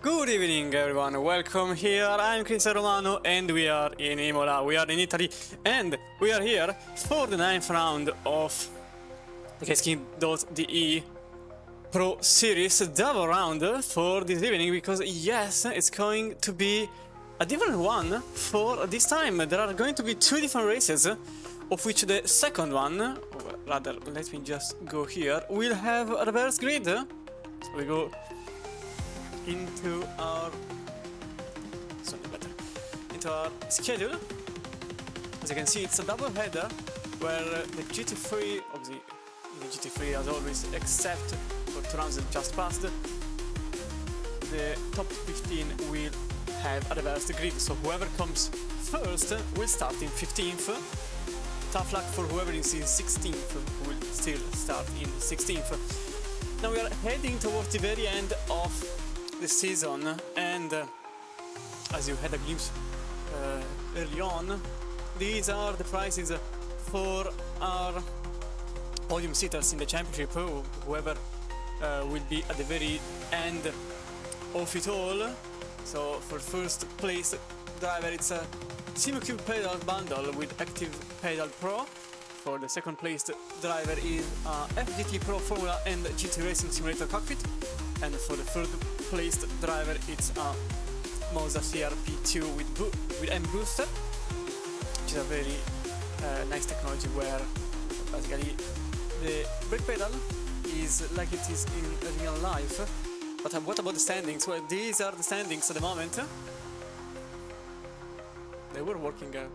Good evening everyone, welcome here, I'm Chris Romano and we are in Imola, we are in Italy and we are here for the 9th round of the King.de Pro Series double round for this evening, because yes, it's going to be a different one for this time. There are going to be two different races, of which the second one, or rather let me just go here, will have a reverse grid. So we go into our schedule. As you can see, it's a double header where the GT3, obviously the GT3 as always, except for 2 rounds that just passed, the top 15 will have a reversed grid, so whoever comes first will start in 15th. Tough luck for whoever is in 16th, who will still start in 16th. Now we are heading towards the very end of the season, and as you had a glimpse early on, these are the prizes for our podium sitters in the championship, whoever will be at the very end of it all. So for first place driver, it's a SimoCube pedal bundle with Active Pedal Pro. For the second place driver is FGT Pro Formula and GT Racing Simulator Cockpit, and for the third place driver it's a Moza CRP2 with M Booster, which is a very nice technology where basically the brake pedal is like it is in real life. But what about the standings? Well, these are the standings at the moment. They were working a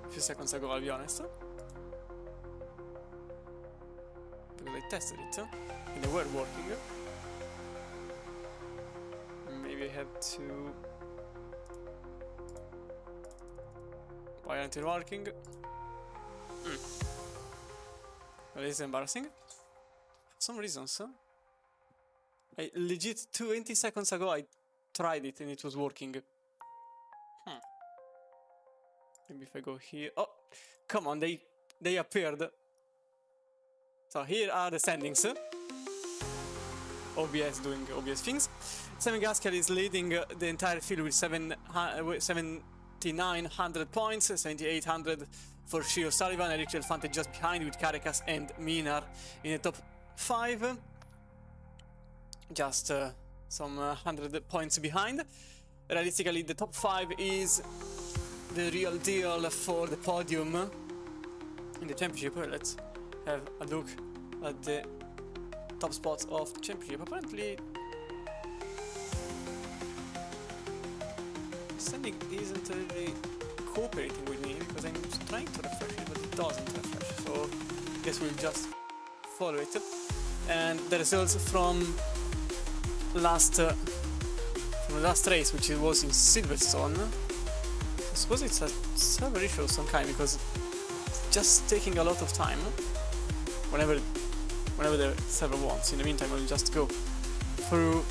few seconds ago, I'll be honest, because I tested it and they were working. Maybe I have to... Why aren't they working? Well, it's embarrassing. For some reasons, I legit 20 seconds ago I tried it and it was working. Maybe if I go here... Oh! Come on, they appeared. So here are the standings. OBS doing OBS things. Simon Gaskell is leading the entire field with 7,900 points, 7,800 for Shio Sullivan, Eric Delfante just behind with Caracas and Minar in the top 5. Just some 100 points behind. Realistically, the top 5 is the real deal for the podium in the championship. Let's have a look at the top spots of the championship. Apparently, standing isn't really cooperating with me because I'm trying to refresh it, but it doesn't refresh. So I guess we'll just follow it. And the results from the last race, which was in Silverstone. I suppose it's a server issue of some kind, because it's just taking a lot of time. Whenever the server wants. In the meantime, we'll just go through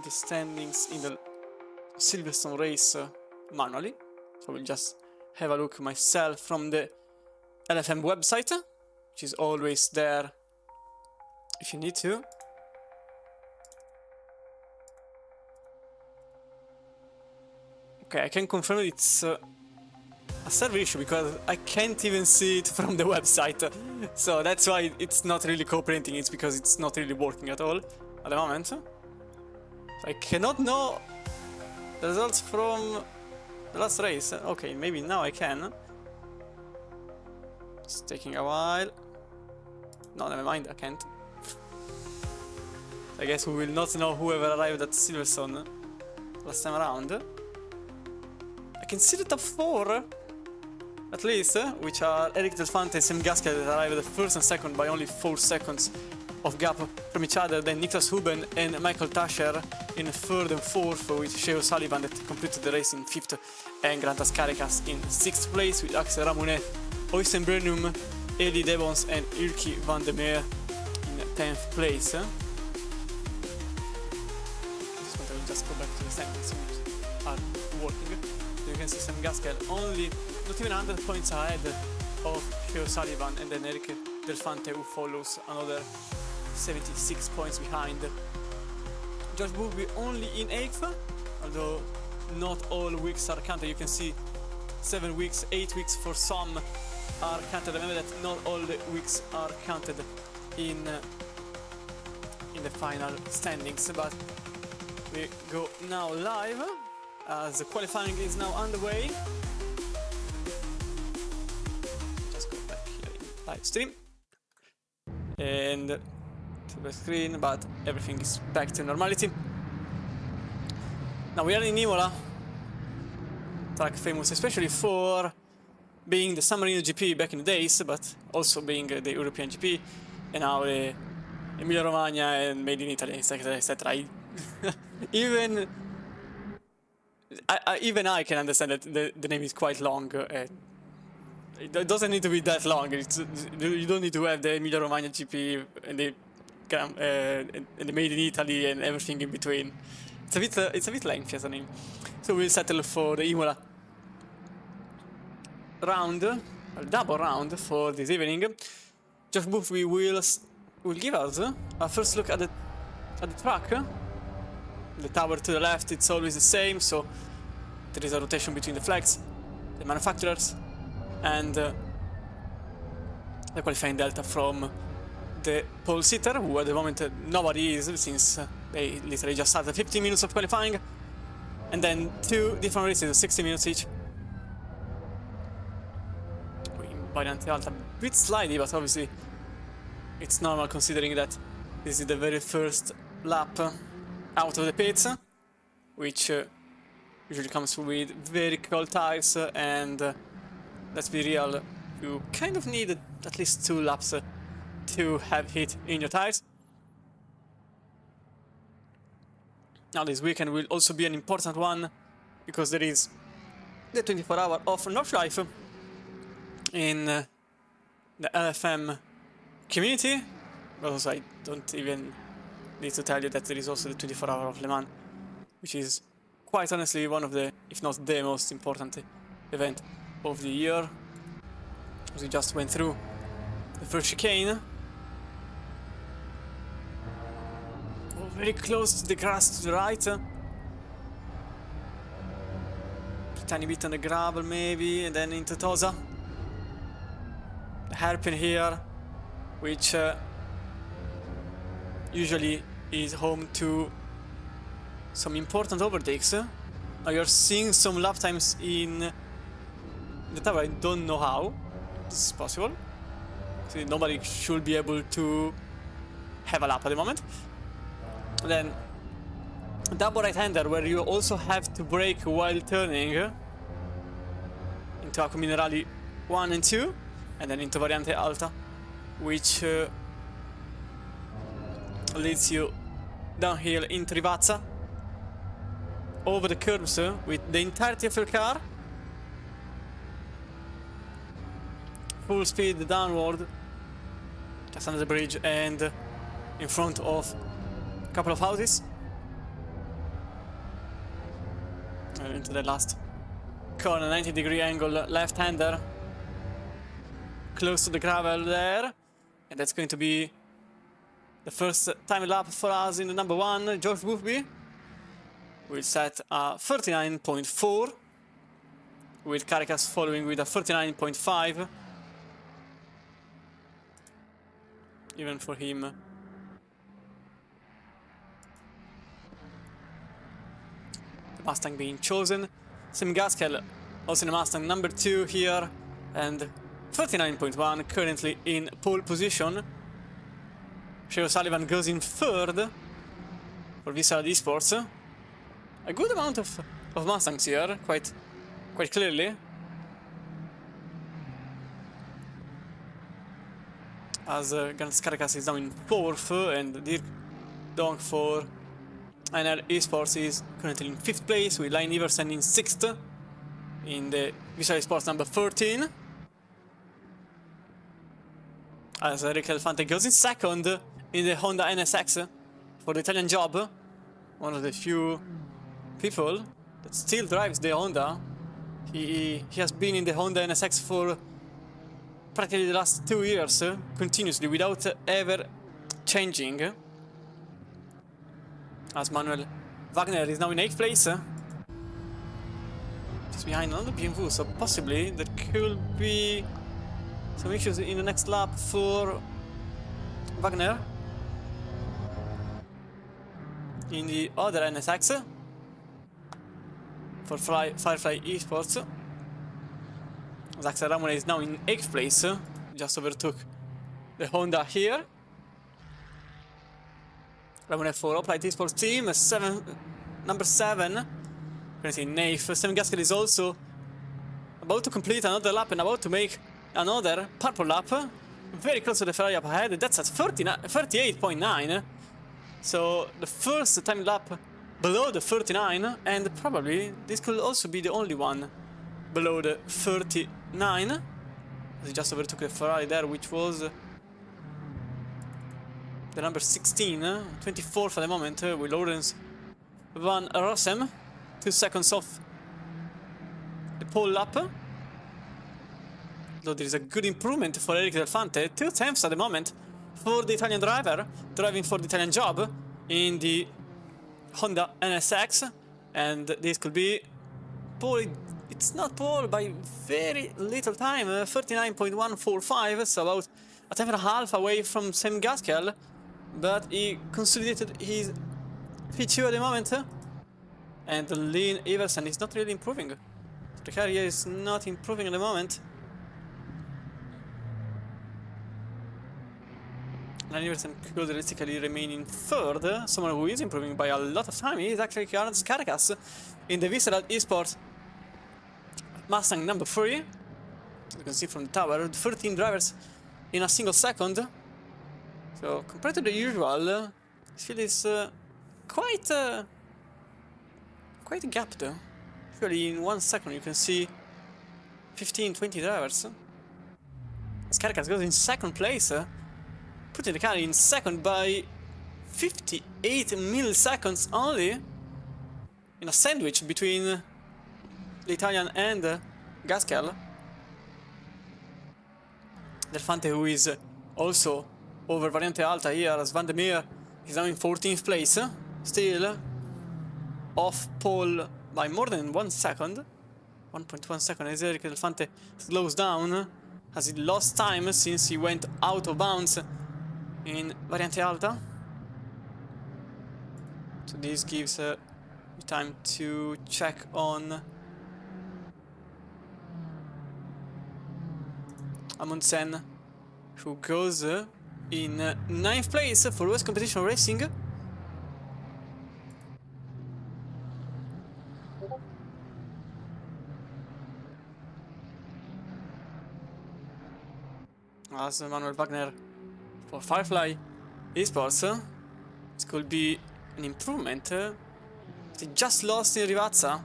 the standings in the Silverstone race manually. So we'll just have a look myself from the LFM website, which is always there if you need to. Okay, I can confirm it's a server issue because I can't even see it from the website. So that's why it's not really cooperating, it's because it's not really working at all at the moment. So I cannot know the results from the last race. Okay, maybe now I can. It's taking a while. No, never mind, I can't. I guess we will not know whoever arrived at Silverstone last time around. I can see the top 4, at least, which are Eric Delfante and Sam Gaskell, that arrived first and second by only 4 seconds of gap from each other. Then Niklas Huben and Michael Tascher in 3rd and 4th, with Sheo Sullivan that completed the race in 5th, and Grantas Caracas in 6th place, with Axel Ramonet, Oystein Brennum, Eli Devons and Ilki van der Meer in 10th place. Just go back to the standings, which are working. You can see Sam Gaskell only not even 100 points ahead of Sheo Sullivan, and then Eric Delfante, who follows another 76 points behind. George will be only in 8th, although not all weeks are counted. You can see 7 weeks, 8 weeks for some are counted. Remember that not all the weeks are counted in the final standings, but we go now live as the qualifying is now underway. Just go back here in live stream and to the screen, but everything is back to normality. Now we are in Imola, track famous especially for being the San Marino GP back in the days, but also being the European GP, and now the Emilia Romagna and Made in Italy, etc. etc. Even I can understand that the name is quite long. It doesn't need to be that long. You don't need to have the Emilia Romagna GP and the Made in Italy and everything in between. It's a bit lengthy as a name. So we'll settle for the Imola round, a double round for this evening. Josh Boothby will give us a first look at the track. The tower to the left, it's always the same, so there is a rotation between the flags, the manufacturers, and the qualifying delta from the pole sitter, who at the moment nobody is, since they literally just started 15 minutes of qualifying, and then 2 different races, 60 minutes each. Variante Alta, a bit slidey, but obviously it's normal considering that this is the very first lap out of the pits, which usually comes with very cold tires, and let's be real, you kind of need at least 2 laps to have heat in your tires. Now this weekend will also be an important one because there is the 24-hour of Northlife in the LFM community, but also I don't even need to tell you that there is also the 24-hour of Le Mans, which is quite honestly one of the, if not the most important event of the year. As we just went through the first chicane. Oh, very close to the grass to the right. A tiny bit on the gravel maybe, and then into Tosa. The hairpin here, which usually is home to some important overtakes. Now you're seeing some lap times in the tower. I don't know how this is possible. See, nobody should be able to have a lap at the moment. And then double right-hander, where you also have to brake while turning into Acqua Minerali 1 and 2, and then into Variante Alta, which leads you downhill in Trivazza, over the curbs with the entirety of your car, full speed downward, just under the bridge and in front of a couple of houses, and into the last corner, 90-degree angle left-hander, close to the gravel there, and that's going to be the first time lap for us in the number 1. George Boothby will set a 39.4, with Caricas following with a 39.5. Even for him, the Mustang being chosen. Sim Gaskell also in the Mustang number 2 here, and 39.1 currently in pole position. Shea O'Sullivan goes in 3rd for Visceral Esports. A good amount of Mustangs here, quite clearly. As Gans Caracas is now in 4th, and Dirk Donk for NR Esports is currently in 5th place, with Line Iversen in 6th in the Visual Esports number 13. As Enrique Elefante goes in 2nd in the Honda NSX for the Italian job, one of the few people that still drives the Honda. He has been in the Honda NSX for practically the last 2 years, continuously, without ever changing. As Manuel Wagner is now in 8th place. Just behind another BMW, so possibly there could be some issues in the next lap for Wagner. In the other NSX for Firefly Esports. Axel Ramone is now in 8th place, just overtook the Honda here. Ramone for Upright Esports team, number 7, currently in 8th. Sam Gaskel is also about to complete another lap and about to make another purple lap. Very close to the Ferrari up ahead, that's at 38.9. So the first time lap below the 39, and probably this could also be the only one below the 39. He just overtook the Ferrari there, which was the number 16, 24th at the moment, with Lawrence Van Rossem, 2 seconds off the pole lap. Though there is a good improvement for Eric Del Fante, 2 tenths at the moment for the Italian driver, driving for the Italian job in the Honda NSX, and this could be pole. It's not pole by very little time, 39.145, so about a tenth and a half away from Sam Gaskel, but he consolidated his P2 at the moment, and Lynn Iversen is not really improving. The carrier is not improving at the moment. Lynn Iversen could realistically remain in 3rd. Someone who is improving by a lot of time is actually Carlos Caracas in the Visceral Esports Mustang number 3. You can see from the tower, 13 drivers in a single second. So compared to the usual, this field is quite a gap though. Usually in 1 second you can see 15-20 drivers. As Caracas goes in 2nd place, putting the car in 2nd by 58 milliseconds only, in a sandwich between the Italian and Gaskel. Del Fante, who is also over Variante Alta here, as Van der Meer is now in 14th place, still off pole by more than 1 second, 1.1 second, as Eric Del Fante slows down, as he lost time since he went out of bounds in Variante Alta. So this gives you time to check on Amundsen, who goes in 9th place for West Competition Racing. As Manuel Wagner for Firefly Esports, this could be an improvement. They just lost in Rivazza,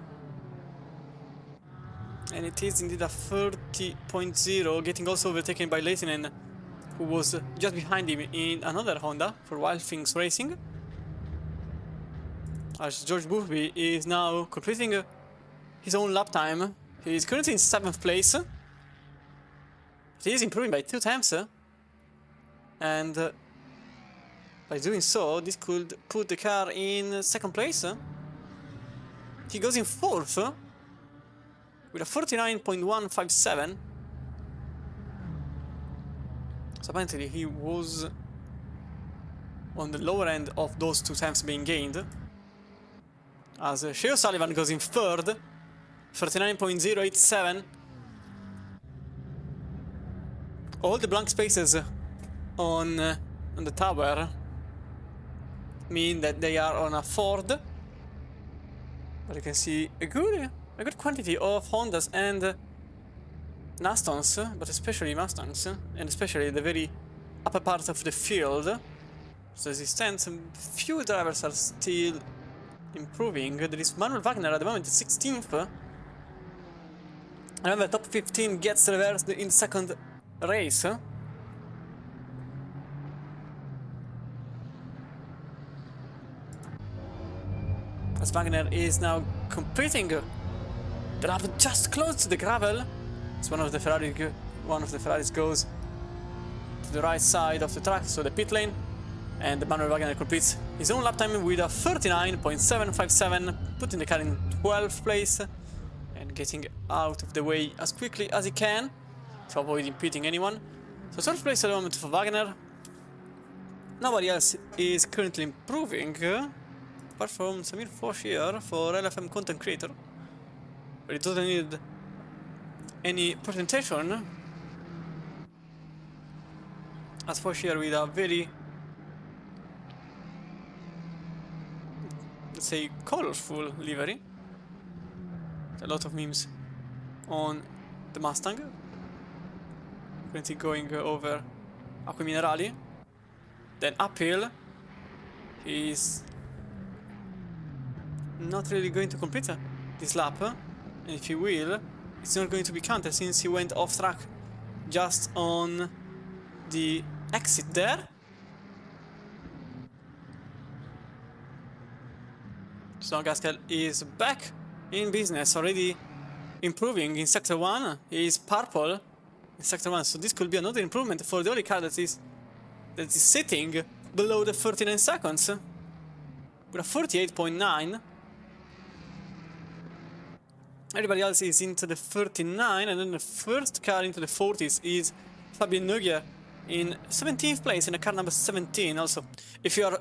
and it is indeed a 30.0, getting also overtaken by Leitinen, who was just behind him in another Honda for Wild Things Racing. As George Boothby is now completing his own lap time. He is currently in 7th place. He is improving by 2 times, and by doing so, this could put the car in 2nd place. He goes in 4th with a 49.157. So apparently he was on the lower end of those 2 times being gained. As Shea O'Sullivan goes in 3rd, 39.087. All the blank spaces on the tower mean that they are on a Ford. But you can see a good quantity of Hondas and Mustang's, but especially Mustangs, and especially the very upper part of the field. So as it stands, few drivers are still improving. There is Manuel Wagner at the moment, 16th. Remember, top 15 gets reversed in 2nd race. As Wagner is now completing the lap just close to the gravel. It's one of the Ferraris goes to the right side of the track, so the pit lane, And the Manuel Wagner completes his own lap time with a 39.757, putting the car in 12th place and getting out of the way as quickly as he can to avoid impeding anyone. So 12th place at the moment for Wagner. Nobody else is currently improving, apart from Samir Foch here for LFM content creator, but it doesn't need any presentation, as Foch here with a very, let's say, colorful livery. A lot of memes on the Mustang, currently going over Acque Minerali. Then uphill, he's not really going to complete this lap, and if he will, it's not going to be counted since he went off track just on the exit there. So Gasquet is back in business, already improving in Sector 1. He is purple in Sector 1, so this could be another improvement for the only car that is sitting below the 39 seconds with a 48.9. Everybody else is into the 39, and then the first car into the 40s is Fabien Noguer in 17th place in the car number 17. Also, if you are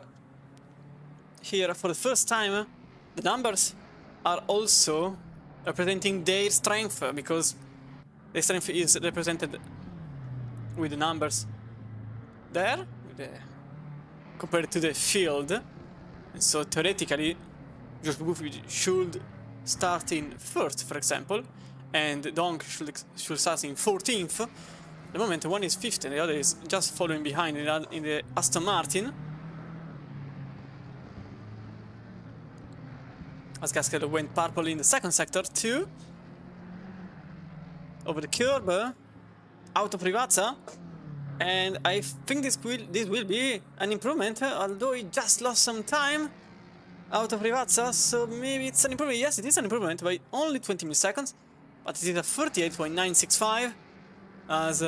here for the first time, the numbers are also representing their strength, because their strength is represented with the numbers there, compared to the field. And so theoretically, George Buffi should start in first, for example, and Donk should start in 14th. At the moment, one is 5th and the other is just following behind in the Aston Martin. As Gasquet went purple in the second sector too. Over the curb, out of Privazza, and I think this will be an improvement, although he just lost some time out of Privazza, so maybe it's an improvement. Yes, it is an improvement by only 20 milliseconds, but it is a 38.965 as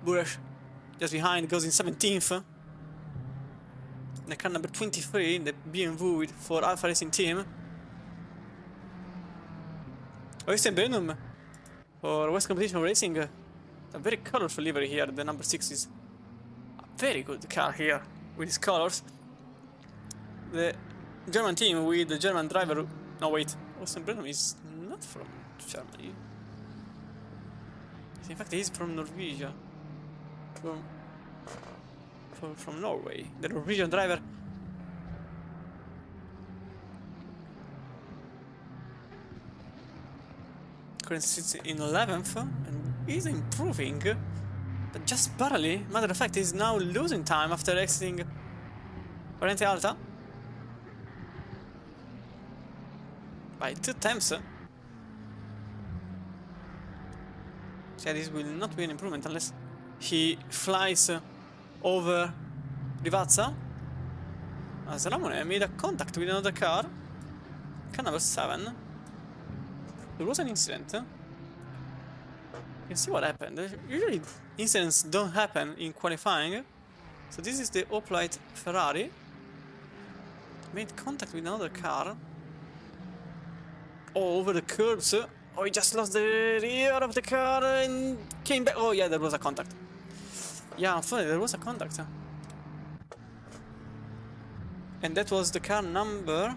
Buresh just behind goes in 17th. The car number 23 in the BMW for Alfa Racing Team. Oystein Brenum for West Competition Racing. A very colorful livery here. The number 6 is a very good car here with his colors. The German team with the German driver. No, wait. Oystein Brenum is not from Germany. In fact, he's from Norwegia. From Norway. The Norwegian driver. Currently sits in 11th and is improving, but just barely. Matter of fact, he's now losing time after exiting Variante Alta by 2 attempts. So yeah, this will not be an improvement unless he flies over Rivazza. As Ramone made a contact with another car number 7. There was an incident. You can see what happened. Usually incidents don't happen in qualifying. So this is the Hoplite Ferrari. Made contact with another car. Oh, over the curbs. Oh, he just lost the rear of the car and came back. Oh yeah, there was a contact. Yeah, unfortunately there was a contact. And that was the car number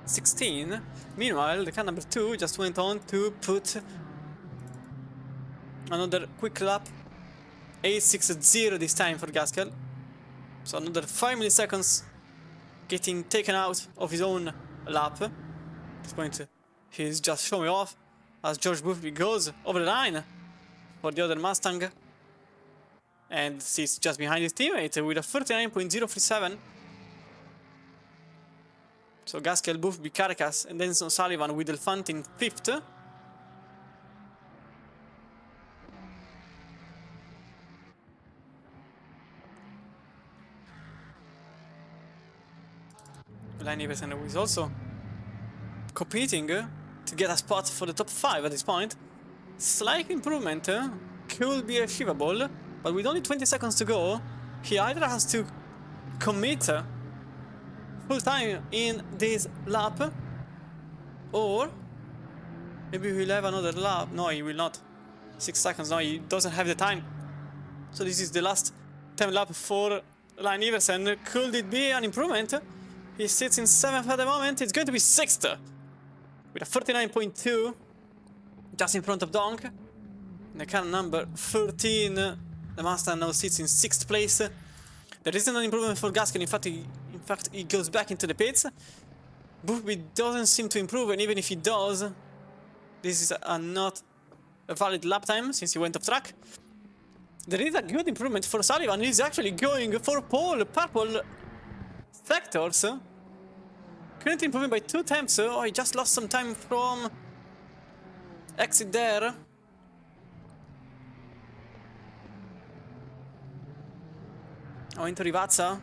16. Meanwhile, the car number 2 just went on to put another quick lap. 8.60 this time for Gasquet. So another 5 milliseconds getting taken out of his own lap. At this point, he's just showing off as George Buffi goes over the line for the other Mustang. And sits just behind his teammate with a 39.037. So Gasquet, Buffi, Caracas, and then Sullivan with Elefant in 5th. Line Everson is also competing to get a spot for the top 5 at this point. Slight improvement could be achievable, but with only 20 seconds to go, he either has to commit full time in this lap, or maybe he'll have another lap. No, he will not. 6 seconds. No, he doesn't have the time. So this is the last time lap for Line Iversen. Could it be an improvement? He sits in 7th at the moment. It's going to be 6th with a 39.2, just in front of Donk. In the car number 13, the Mustang now sits in 6th place. There isn't an improvement for Gaskel. In fact, he goes back into the pits. Boothby doesn't seem to improve, and even if he does, this is not a valid lap time since he went off track. There is a good improvement for Sullivan. He's actually going for pole, purple sectors. Currently improving by 2 temps. Oh, he just lost some time from exit there. Oh, into Rivazza.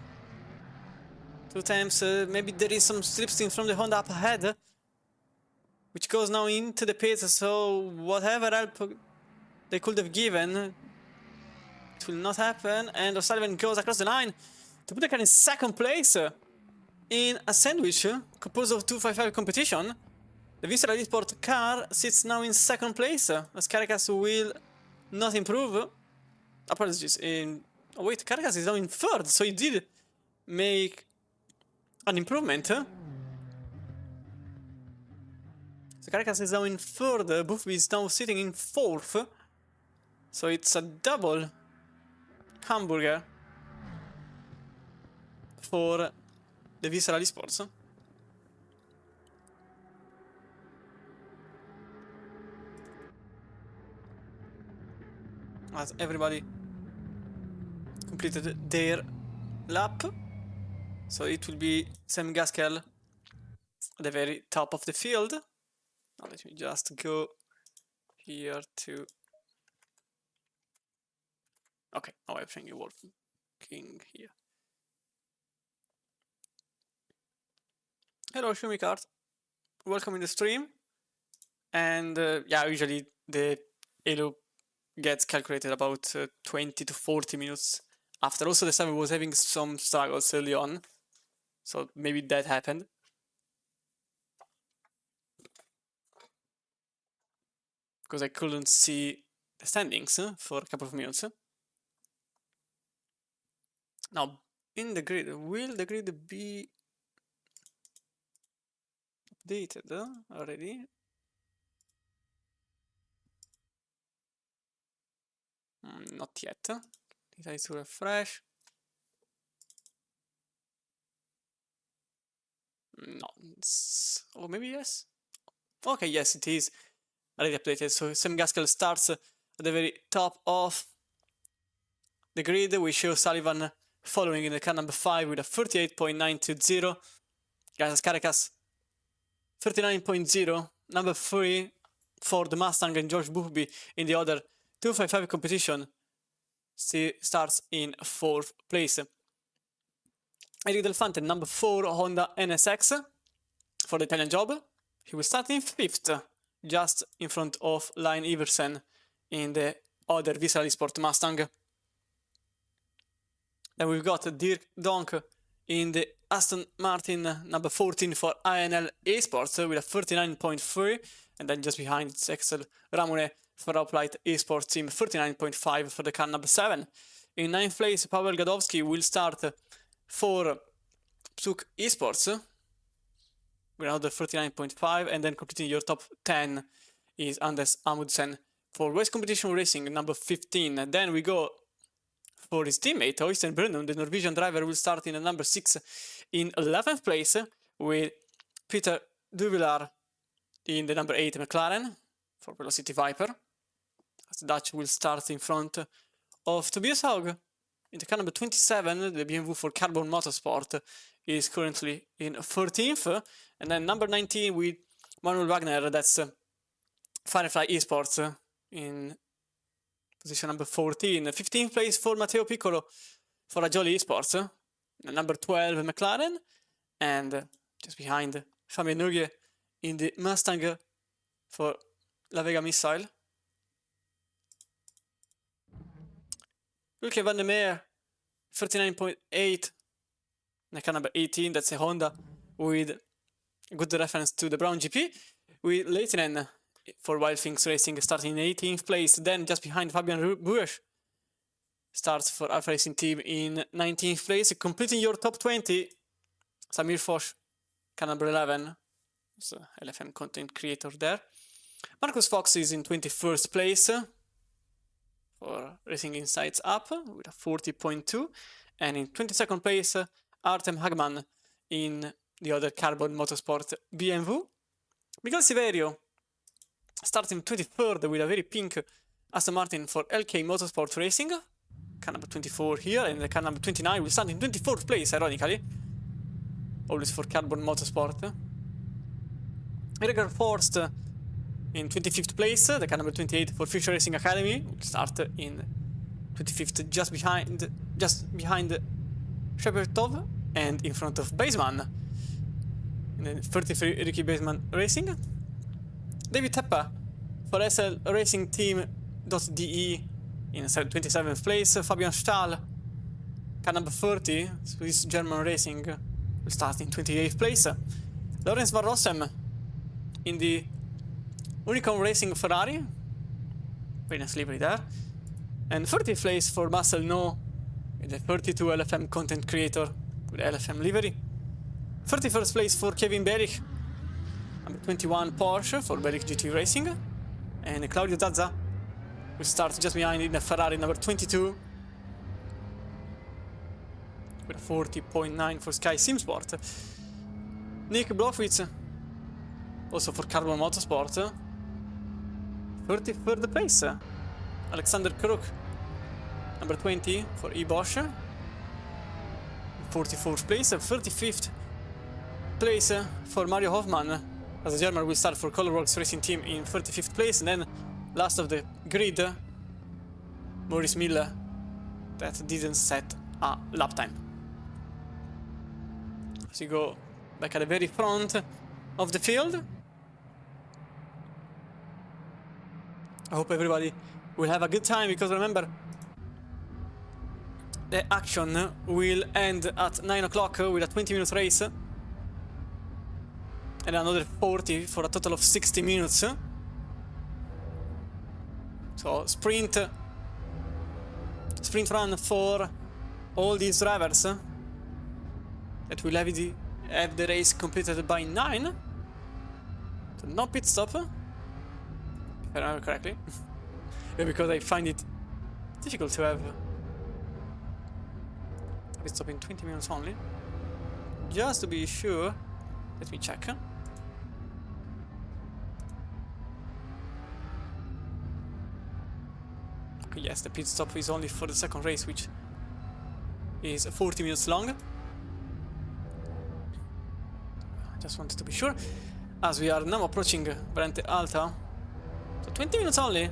2 temps. Maybe there is some slipstream from the Honda up ahead, which goes now into the pits. So whatever help they could have given, it will not happen. And O'Sullivan goes across the line to put the car in 2nd place in a sandwich composed of 255 competition. The Visceral Esport car sits now in 2nd place, as Caracas will not improve. Apologies. Oh wait, Caracas is now in 3rd, so he did make an improvement. So Caracas is now in 3rd, Boothby is now sitting in 4th. So it's a double hamburger for the Visceral Esports. As everybody completed their lap. So it will be Sam Gaskell at the very top of the field. Now let me just go here to... Okay, now everything is working here. Hello Shumikart, welcome in the stream. And yeah, usually the elo gets calculated about 20 to 40 minutes after. Also the server was having some struggles early on, so maybe that happened. Because I couldn't see the standings for a couple of minutes. Now, in the grid, will the grid be updated already? Not yet. It has to refresh. No, oh, maybe yes. Okay, yes, it is already updated. So Sam Gaskell starts at the very top of the grid. We show Sullivan following in the car number 5 with a 38.920. Gazas Caracas 39.0. Number 3 for the Mustang and George Boothby in the other 255 competition starts in 4th place. Eric Delfante, number 4 Honda NSX for the Italian job. He will start in 5th, just in front of Line Iversen in the other Visceral Sport Mustang. Then we've got Dirk Donk in the Aston Martin number 14 for INL Esports with a 39.3, and then just behind it's Axel Ramone for Upright Esports team, 39.5 for the car number 7. In 9th place, Paweł Gadowski will start for Psuk Esports with another 39.5, and then completing your top 10 is Anders Amundsen for Race Competition Racing, number 15. And then we go for his teammate, Øystein Brunum, the Norwegian driver, will start in number 6 in 11th place with Peter Duvilar in the number 8 McLaren for Velocity Viper. As the Dutch will start in front of Tobias Haug in the car number 27, the BMW for Carbon Motorsport is currently in 13th, and then number 19 with Manuel Wagner, that's Firefly Esports in position number 14. 15th place for Matteo Piccolo for Ajoli Esports, number 12 McLaren, and just behind Fabien Nuge in the Mustang for La Vega Missile. Wilke van der Meer 39.8. The car number 18, that's a Honda with good reference to the Brown GP. With Leitinen for Wild Things Racing starting in 18th place, then just behind Fabian Buesch starts for Alpha Racing Team in 19th place, completing your top 20. Samir Foch, car number 11, so LFM content creator there. Marcus Fox is in 21st place for Racing Insights App with a 40.2, and in 22nd place Artem Hagman in the other Carbon Motorsport BMW. Miguel Siverio starting 23rd with a very pink Aston Martin for LK Motorsport Racing, car number 24 here, and the car number 29 will start in 24th place, ironically, always for Carbon Motorsport. Gregor Forst in 25th place, the car number 28 for Future Racing Academy will start in 25th, just behind Shepardov and in front of Baseman. And then 33 Ricky Baseman Racing. David Teppa for SL Racing Team.de in 27th place. Fabian Stahl, car number 30, Swiss German Racing, will start in 28th place. Lorenz Van Rossem in the Unicom Racing Ferrari, very nice livery there. And 30th place for Marcel No, the 32 LFM content creator with LFM livery. 31st place for Kevin Berich, number 21 Porsche for Berich GT Racing. And Claudio Zazza will start just behind in the Ferrari number 22 with a 40.9 for Sky Simsport. Nick Blofwitz, also for Carbon Motorsport, 33rd place. Alexander Kruk, number 20 for E-Bosch, 44th place. 35th place for Mario Hoffmann, as a German will start for Colorworks Racing Team in 35th place. And then last of the grid, Maurice Miller, that didn't set a lap time. So you go back at the very front of the field. I hope everybody will have a good time, because remember, the action will end at 9 o'clock with a 20-minute race and another 40 for a total of 60 minutes. So sprint run for all these drivers that will have the race completed by 9. So no pit stop, if I remember correctly. Yeah, because I find it difficult to have a pit stop in 20 minutes only. Just to be sure, let me check. Okay, yes, the pit stop is only for the second race, which is 40 minutes long. Just wanted to be sure, as we are now approaching Brente Alta. So 20 minutes only.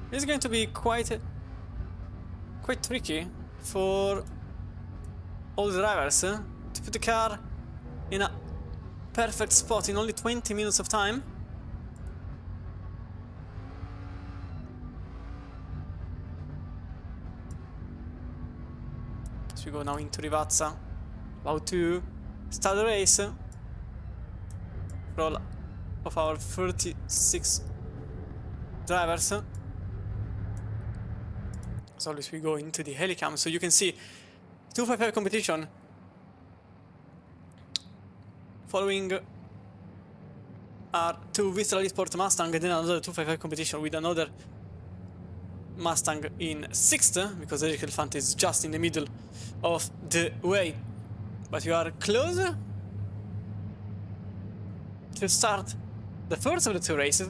This is going to be quite tricky for all the drivers to put the car in a perfect spot in only 20 minutes of time. So we go now into Rivazza, about to start the race for all of our 36 drivers. So always we go into the helicam, so you can see 255 competition. Following are two Vistral Sport Mustang, and then another 255 competition with another Mustang in 6th, because Eric Elefante is just in the middle of the way. But we are close to start the first of the two races,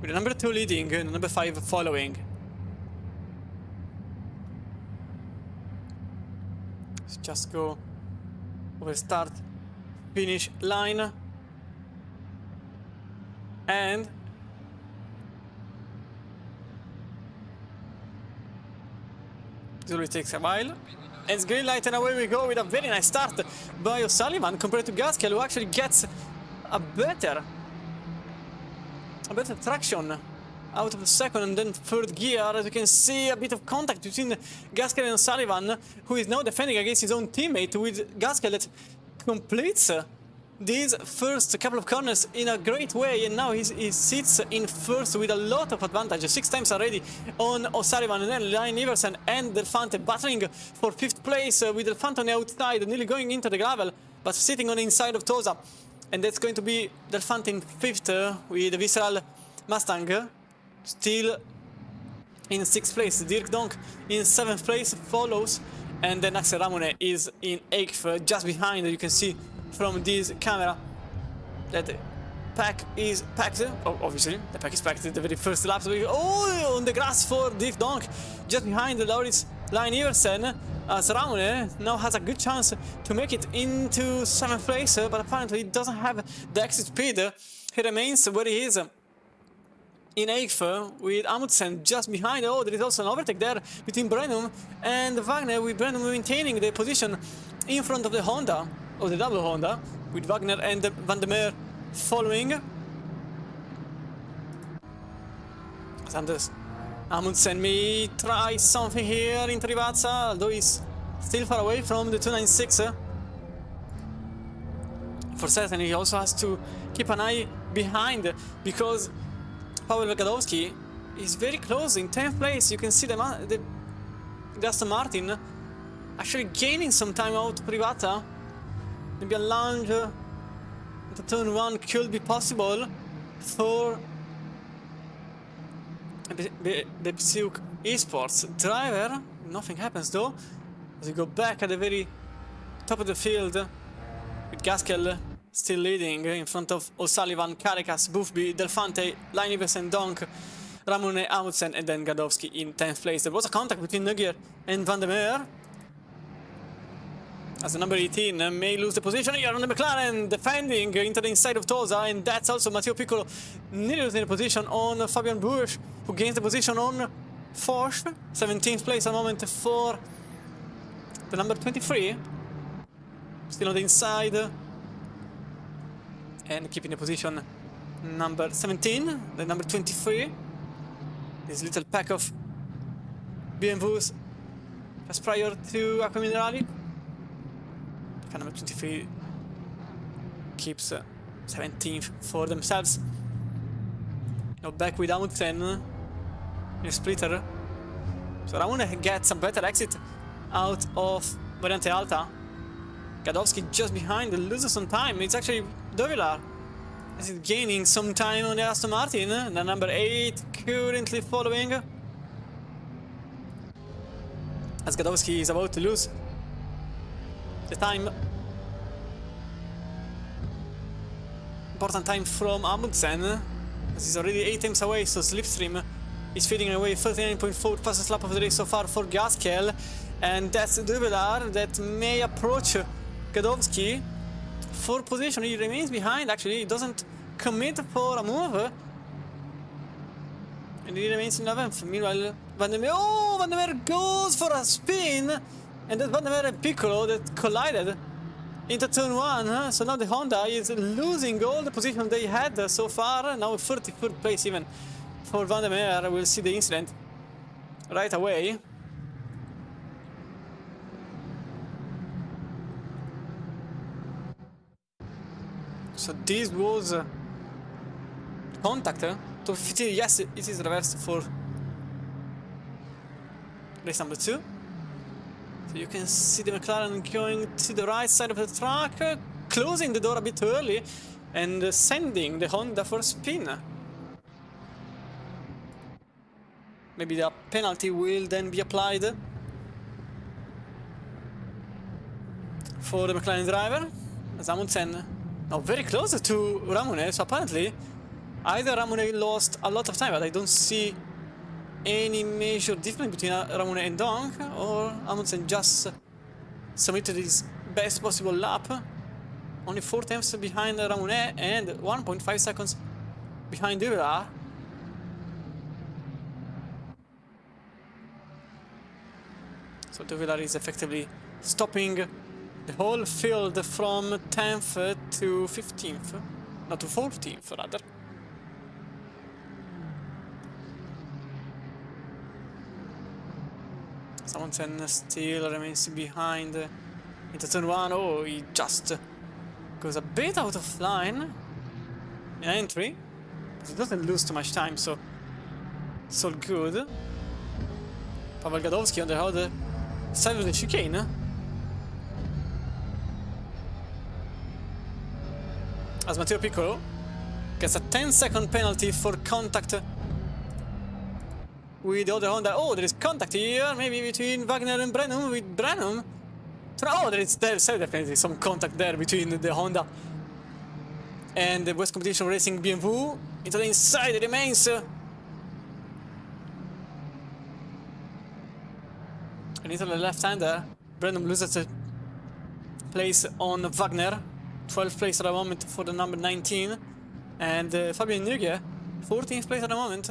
with the number 2 leading and the number 5 following. Let's just go over start finish line, and it always takes a while. And it's green light, and away we go with a very nice start by O'Sullivan compared to Gaskill, who actually gets a better traction out of the second and then third gear. As you can see, a bit of contact between Gaskell and O'Sullivan, who is now defending against his own teammate, with Gaskell that completes these first couple of corners in a great way, and now he sits in first with a lot of advantage. 6 times already on O'Sullivan, and then Line Iversen and Delfante battling for 5th place, with Delfante on the outside, nearly going into the gravel, but sitting on the inside of Tosa. And that's going to be Delfante in 5th with the Visceral Mustang still in 6th place. Dirk Donk in 7th place follows, and then Axel Ramone is in 8th, just behind. You can see from this camera that the pack is packed. Oh, obviously the pack is packed at the very first lap. So on the grass for Dirk Donk, just behind Laurits Line Iversen, as Ramone now has a good chance to make it into 7th place, but apparently he doesn't have the exit speed. He remains where he is in 8th with Amundsen just behind. Oh, there is also an overtake there between Brenum and Wagner, with Brenum maintaining the position in front of the Honda, or the double Honda, with Wagner and Van der Meer following. Sanders Amundsen may try something here in Rivazza, although he's still far away from the 296. For certain, he also has to keep an eye behind, because Paweł Gadowski is very close in 10th place. You can see the Aston Martin actually gaining some time out of Privata. Maybe a lunge into turn 1 could be possible for the Psyuk Esports driver. Nothing happens though, as we go back at the very top of the field, with Gaskell still leading in front of O'Sullivan, Caricas, Bufby, Delfante, Line Iversen, Donk, Ramone, Amundsen, and then Gadowski in 10th place. There was a contact between Nugier and Van der Meer, as the number 18 may lose the position here on the McLaren, defending into the inside of Tosa, and that's also Matteo Piccolo nearly losing the position on Fabian Busch, who gains the position on 4th, 17th place at the moment for the number 23, still on the inside, and keeping the position number 17, the number 23, this little pack of BMWs as prior to Acqua Minerali. Number 23 keeps 17th for themselves. Now back with Amundsen in a splitter. So Ramone gets a better exit out of Variante Alta. Gadowski just behind, loses some time. It's actually Dovilar is gaining some time on the Aston Martin. The number 8 currently following, as Gadowski is about to lose the time. Important time from Amundsen, as he's already 8 times away, so Slipstream is feeding away. 39.4 fastest lap of the race so far for Gaskell, and that's Duvelar that may approach Gadowski for position. He remains behind, actually, he doesn't commit for a move, and he remains in 11th. Meanwhile, Van der Meer goes for a spin, and that's Van der Meer and Piccolo that collided into turn 1, so now the Honda is losing all the position they had so far. Now 33rd place even for Van der Meer. We'll see the incident right away. So this was contact to 15. Yes, it is reversed for race number 2. So you can see the McLaren going to the right side of the track, closing the door a bit early and sending the Honda for a spin. Maybe the penalty will then be applied for the McLaren driver. Amundsen now very close to Ramone, so apparently either Ramone lost a lot of time, but I don't see any major difference between Ramone and Donk, or Amundsen just submitted his best possible lap. Only 4 tenths behind Ramone and 1.5 seconds behind Duvera. So Duvera is effectively stopping the whole field from 10th to 15th, not to 14th rather. Mountain still remains behind into turn 1. Oh, he just goes a bit out of line in entry, but he doesn't lose too much time, so it's all good. Pavel Gadowski on the other side of the chicane. As Matteo Piccolo gets a 10-second penalty for contact with the other Honda. Oh, there is contact here, maybe between Wagner and Brenum, with Brenum. Oh, there's definitely some contact there between the Honda and the West Competition Racing BMW. Into the inside it remains. And into the left-hander, Brenum loses a place on Wagner. 12th place at the moment for the number 19. And Fabian Nugge, 14th place at the moment.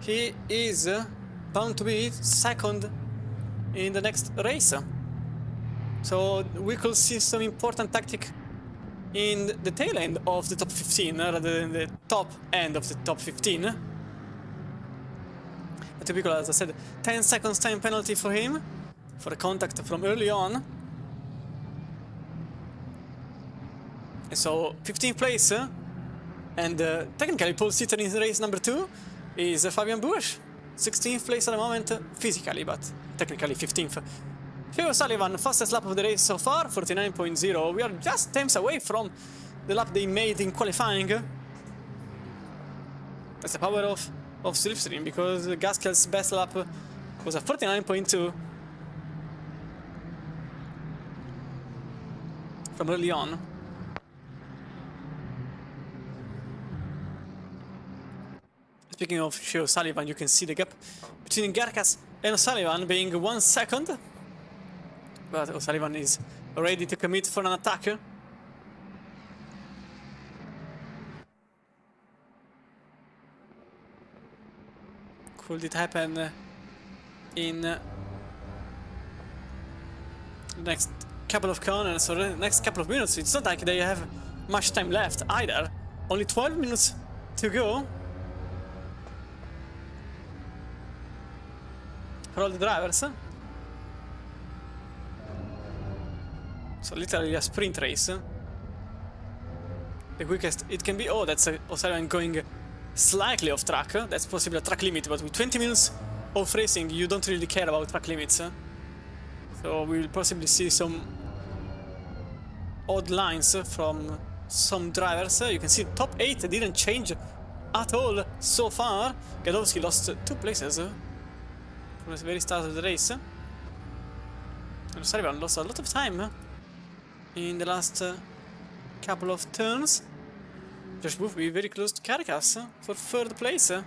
He is bound to be second in the next race. So we could see some important tactic in the tail end of the top 15 rather than the top end of the top 15. A typical, as I said, 10 seconds time penalty for him for a contact from early on. And so 15th place and technically pole sitter in race number 2 is Fabian Busch. 16th place at the moment physically, but technically 15th. Theo Sullivan, fastest lap of the race so far, 49.0. We are just tenths away from the lap they made in qualifying. That's the power of slipstream, because Gaskell's best lap was a 49.2 from early on. Speaking of Theo Sullivan, you can see the gap between Garcas and O'Sullivan being 1 second. But O'Sullivan is ready to commit for an attack. Could it happen in the next couple of corners or the next couple of minutes? It's not like they have much time left either. Only 12 minutes to go for all the drivers. So literally a sprint race. The quickest it can be. Oh, that's O'Sullivan going slightly off track. That's possibly a track limit, but with 20 minutes of racing, you don't really care about track limits. So we'll possibly see some odd lines from some drivers. You can see top 8 didn't change at all so far. Gadowski lost 2 places from the very start of the race. And O'Sullivan lost a lot of time in the last couple of turns. Josh Booth will be very close to Caracas for 3rd place. Only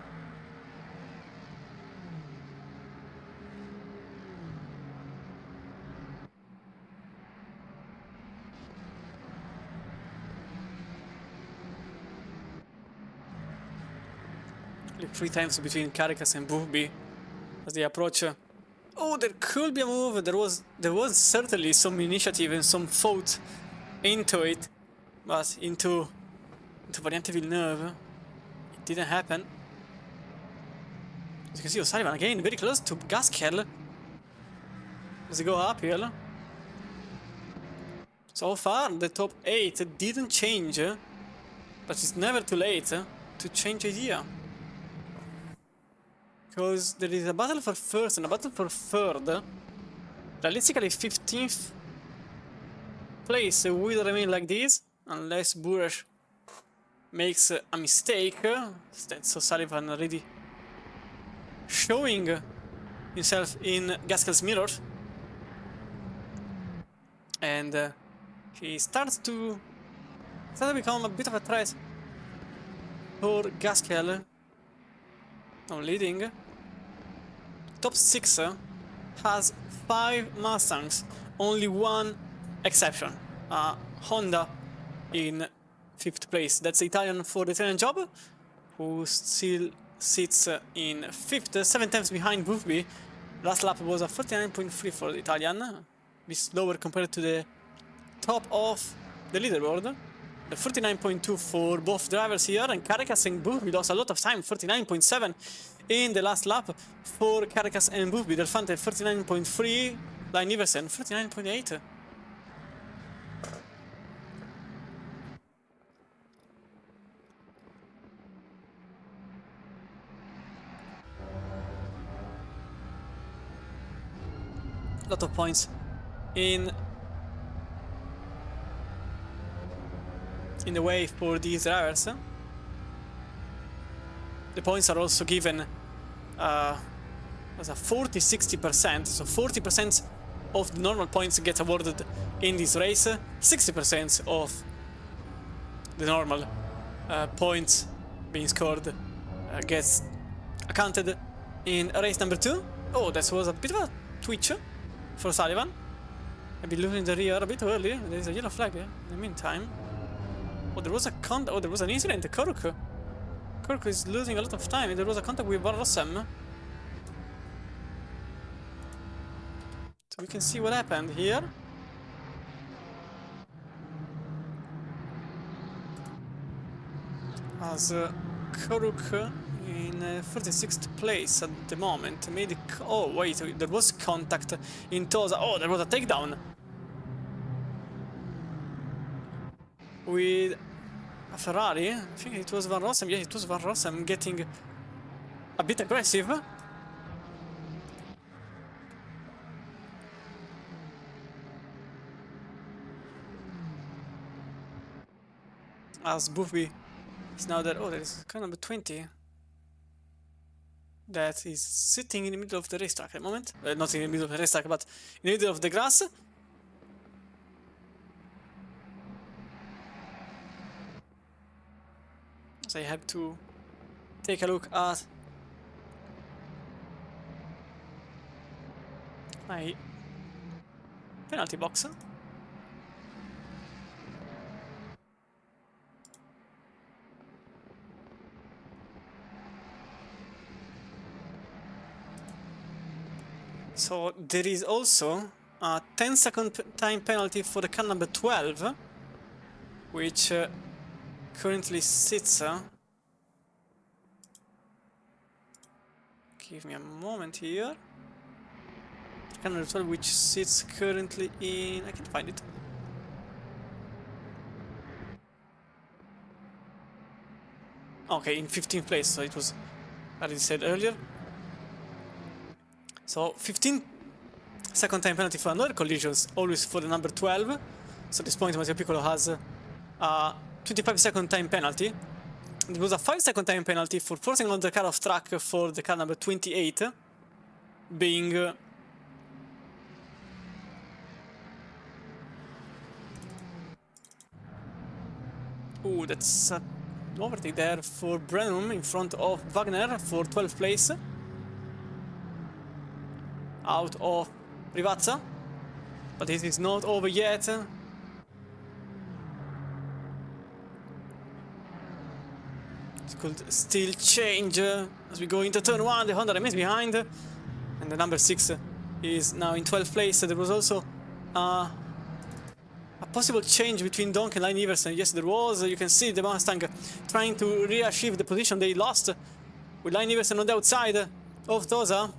3 times between Caracas and Boothby as they approach. Oh, there could be a move. There was certainly some initiative and some thought into it, but into Variante Villeneuve, it didn't happen. As you can see, O'Sullivan again very close to Gaskell as they go uphill. So far, the top 8 didn't change, but it's never too late to change idea. Because there is a battle for 1st and a battle for 3rd. Realistically, 15th place will remain like this, unless Busch makes a mistake. That's O'Sullivan already showing himself in Gaskell's mirror. And he starts to become a bit of a threat for Gaskell. Now leading. Top 6 has 5 Mustangs, only 1 exception, Honda in 5th place. That's the Italian for the Italian job, who still sits in 5th, 7 times behind Boothby. Last lap was a 49.3 for the Italian, a bit slower compared to the top of the leaderboard. The 49.2 for both drivers here, and Caracas and Buhby lost a lot of time. 49.7 in the last lap for Caracas and Buhby. Del Fante 49.3, Line Iversen 49.8. A lot of points in the way for these drivers. The points are also given as a 40-60%, so 40% of the normal points get awarded in this race, 60% of the normal points being scored gets accounted in race number 2. Oh, that was a bit of a twitch for Sullivan. Maybe losing the rear a bit early. There is a yellow flag in the meantime. Oh, there was an incident. Kirk is losing a lot of time. There was a contact with Van Rossem. So we can see what happened here. As Kirk in 36th place at the moment made it. Oh wait, there was contact in Tosa. Oh, there was a takedown with a Ferrari. I think it was Van Rossem. Yeah, it was Van Rossem getting a bit aggressive. As Buffy is now there. Oh, there is car number 20 that is sitting in the middle of the racetrack at the moment. Not in the middle of the racetrack, but in the middle of the grass. So I have to take a look at my penalty box. So there is also a 10-second time penalty for the car number 12, which currently sits. Give me a moment here. The car number 12, which sits currently in. I can't find it. Okay, in 15th place. So it was, as I said earlier. So 15-second time penalty for another collisions, always for the number 12. So at this point, Matteo Piccolo has a 25-second time penalty. There was a 5-second time penalty for forcing on the car off track for the car number 28, being ooh, that's an overtake there for Brenum in front of Wagner for 12th place. Out of Rivazza, but it is not over yet. It could still change as we go into turn 1. The Honda remains behind, and the number 6 is now in 12th place. There was also a possible change between Donk and Line Iversen. Yes, there was. You can see the Mustang trying to reachieve the position they lost, with Line Iversen on the outside of Tosa.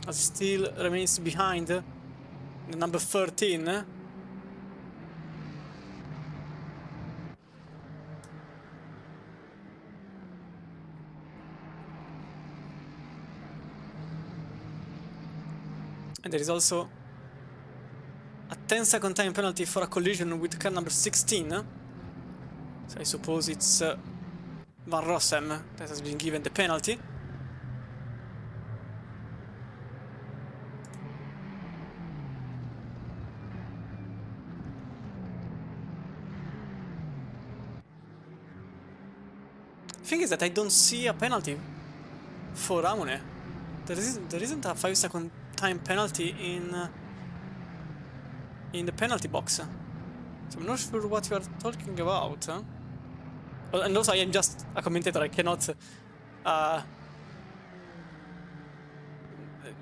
As still remains behind the number 13. And there is also a 10-second time penalty for a collision with car number 16. So I suppose it's Van Rossem that has been given the penalty. The thing is that I don't see a penalty for Ramone. There isn't a 5-second time penalty in the penalty box. So I'm not sure what you are talking about. And also I am just a commentator. I cannot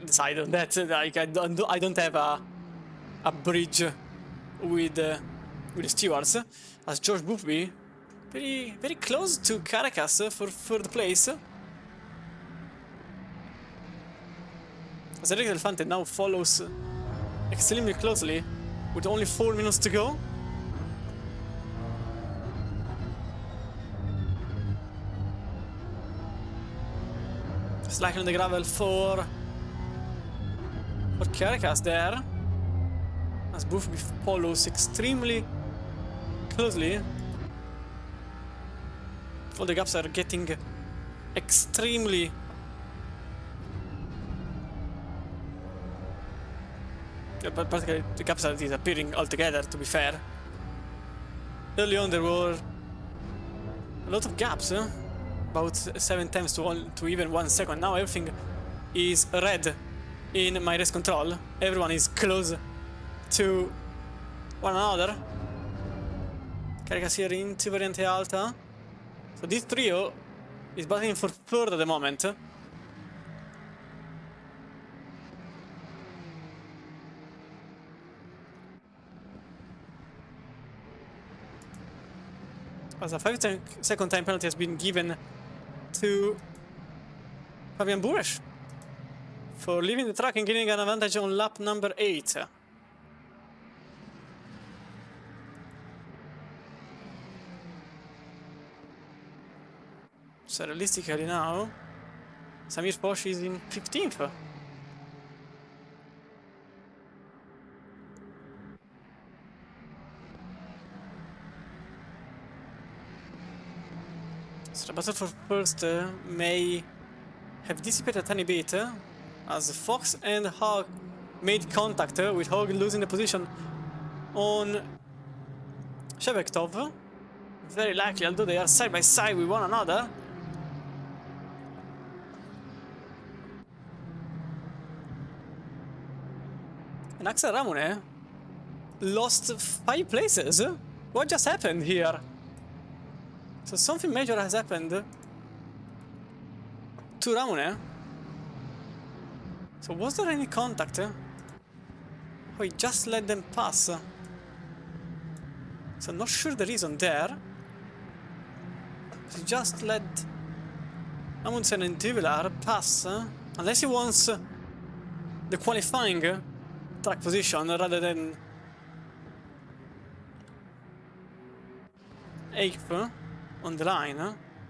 decide on that. Like I don't have a bridge with with the stewards, as George Boothby very close to Caracas for third place. As Eric Delfante now follows extremely closely with only 4 minutes to go. Slacking on the gravel for Caracas there, as Boothby follows extremely closely. All the gaps are getting extremely but practically the gaps are disappearing altogether, to be fair. Early on there were a lot of gaps, about 7 times to even 1 second. Now everything is red in my race control. Everyone is close to one another. Caracas here into Variante Alta. So this trio is battling for third at the moment. As a 5-second time penalty has been given to Fabian Buresh for leaving the track and getting an advantage on lap number 8. So realistically now, Samir Posh is in 15th. So the battle for first may have dissipated a tiny bit, as Fox and Hogg made contact, with Hogg losing the position on Shebektov. Very likely, although they are side by side with one another. And Axel Ramone lost 5 places. What just happened here? So something major has happened to Ramone. So was there any contact? Oh, he just let them pass. So I'm not sure the reason there. He just let Amundsen and Duvilar pass, unless he wants the qualifying track position rather than 8th on the line.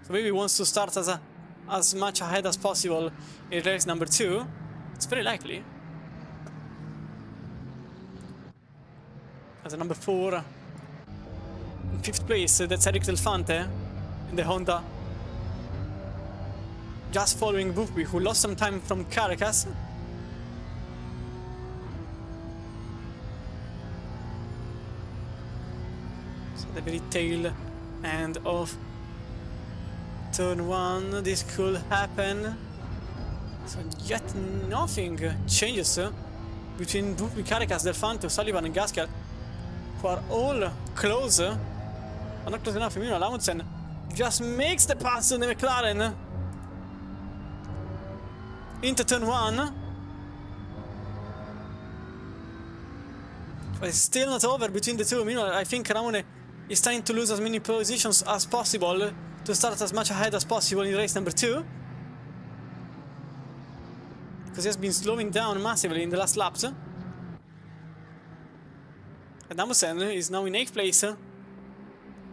So maybe he wants to start as much ahead as possible in race number 2. It's very likely. As a number 4, in 5th place, that's Eric Delfante in the Honda. Just following Boothby, who lost some time from Caracas. So the very tail end of turn 1, this could happen. So yet nothing changes between Boothby, Caracas, Delfante, Sullivan and Gaskell, who are all close. But not close enough. Emilio Amundsen just makes the pass to the McLaren into turn 1. But it's still not over between the two. Meanwhile, I think Ramone is trying to lose as many positions as possible to start as much ahead as possible in race number 2. Because he has been slowing down massively in the last laps. And Amundsen is now in 8th place. A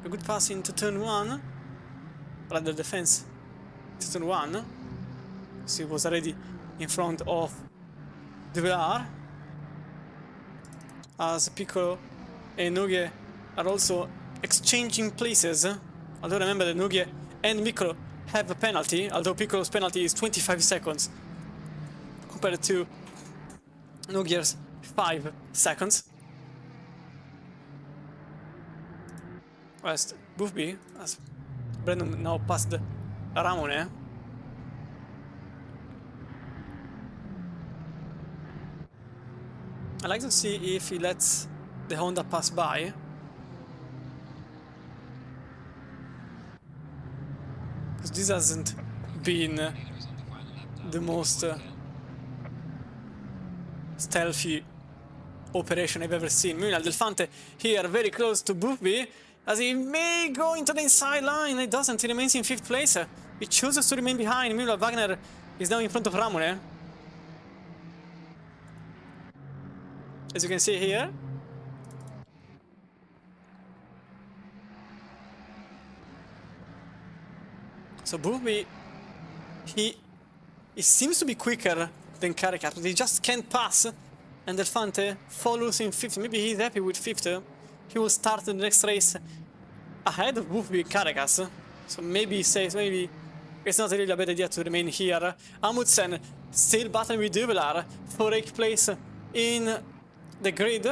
good pass into turn 1. Rather defense to turn 1. So he was already in front of Duvilar. As Piccolo and Nugget are also exchanging places. Although remember that Nugget and Piccolo have a penalty, although Piccolo's penalty is 25 seconds compared to Nugget's 5 seconds. West Boothby, as Brandon now passed Ramone. I'd like to see if he lets the Honda pass by. Because this hasn't been the most stealthy operation I've ever seen. Meanwhile, Delfante here very close to Boothby, as he may go into the inside line. It doesn't, he remains in 5th place. He chooses to remain behind. Meanwhile, Wagner is now in front of Ramone. As you can see here. So Boothby, he seems to be quicker than Caricas, but he just can't pass. And Delfante follows in 5th. Maybe he's happy with 5th. He will start the next race ahead of Boothby and Caricas. So maybe he says, maybe it's not really a bad idea to remain here. Amundsen still battling with Duvelar for 8th place in the grid.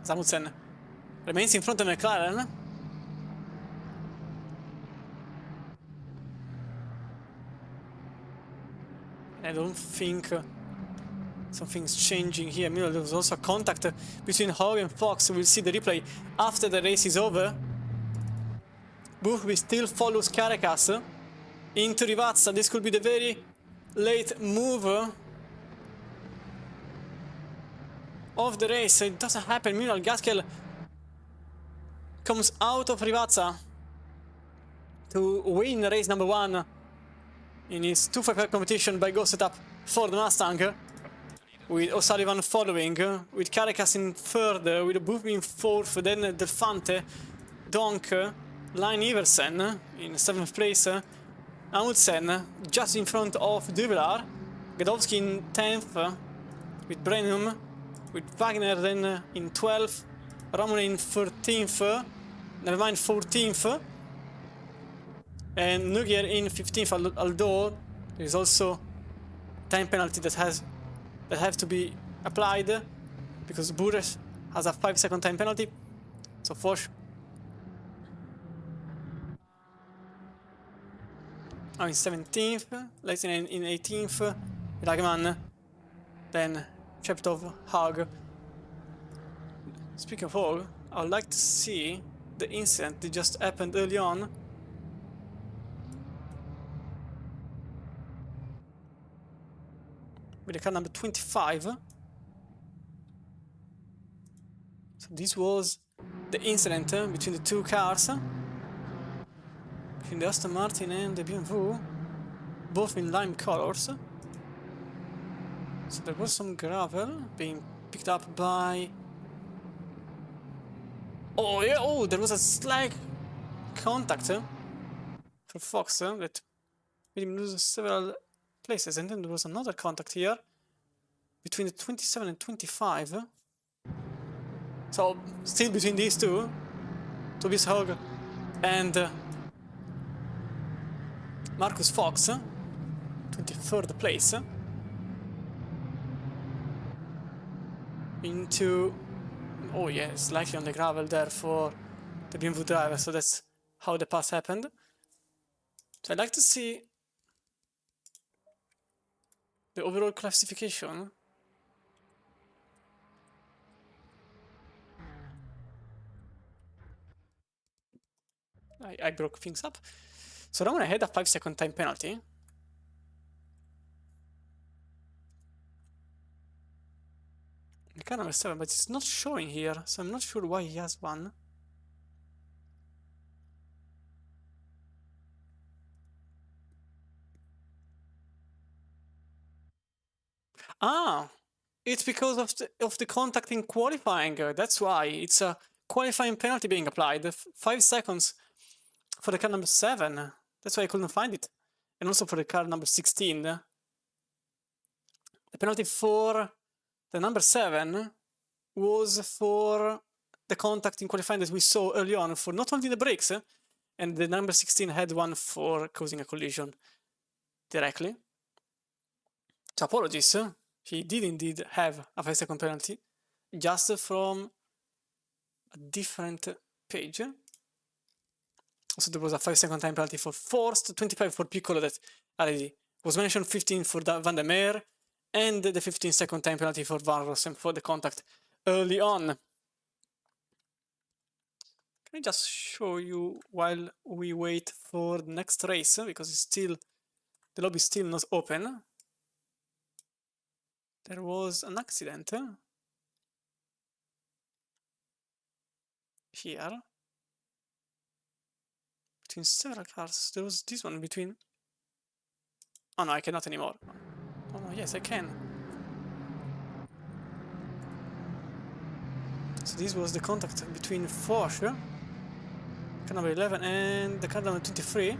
Amundsen remains in front of McLaren. I don't think something's changing here. Meanwhile, there was also a contact between Hogg and Fox. We'll see the replay after the race is over. Boothby still follows Caracas into Rivazza. This could be the very late move of the race. It doesn't happen. Meanwhile, Gaskell comes out of Rivazza to win race number 1 in his 255 competition by Go Setup Ford Mustang, with O'Sullivan following, with Caracas in 3rd, with Boothby in 4th, then Delfante, Donk, Line Iversen in 7th place, Amundsen just in front of Duvelar, Gadowski in 10th, with Brenham, with Wagner then in 12th, Ramone in 13th, never mind 14th, and Nugier in 15th, although there is also time penalty that has to be applied because Bures has a 5-second time penalty. So Foch now in 17th, Leitinen in 18th, Ragman, then Cheptov, Haag. Speaking of Haag, I would like to see the incident that just happened early on. With the car number 25. So this was the incident between the two cars, between the Aston Martin and the BMW, both in lime colors. So there was some gravel being picked up by... Oh yeah, oh, there was a slight contact for Fox that made him lose several places, and then there was another contact here between the 27 and 25. So still between these two, Tobias Haag and Marcus Fox, 23rd place, into, oh yeah, slightly on the gravel there for the BMW driver. So that's how the pass happened. So I'd like to see the overall classification. I broke things up. So Ramon had a 5-second time penalty. The car number 7, but it's not showing here, so I'm not sure why he has one. Ah, it's because of the contact in qualifying. That's why it's a qualifying penalty being applied. 5 seconds for the car number 7. That's why I couldn't find it. And also for the car number 16. The penalty for the number 7 was for the contact in qualifying that we saw early on for not only the brakes, and the number 16 had one for causing a collision directly. So apologies, he did indeed have a 5-second penalty, just from a different page. So there was a 5-second time penalty for Forst, 25 for Piccolo that already was mentioned, 15 for Van der Meer, and the 15-second time penalty for Van Rossem for the contact early on. Can I just show you while we wait for the next race, because it's still the lobby is still not open. There was an accident here between several cars. There was this one between. Oh no, I cannot anymore. Oh no, yes, I can. So this was the contact between Porsche, car number 11, and the car number 23.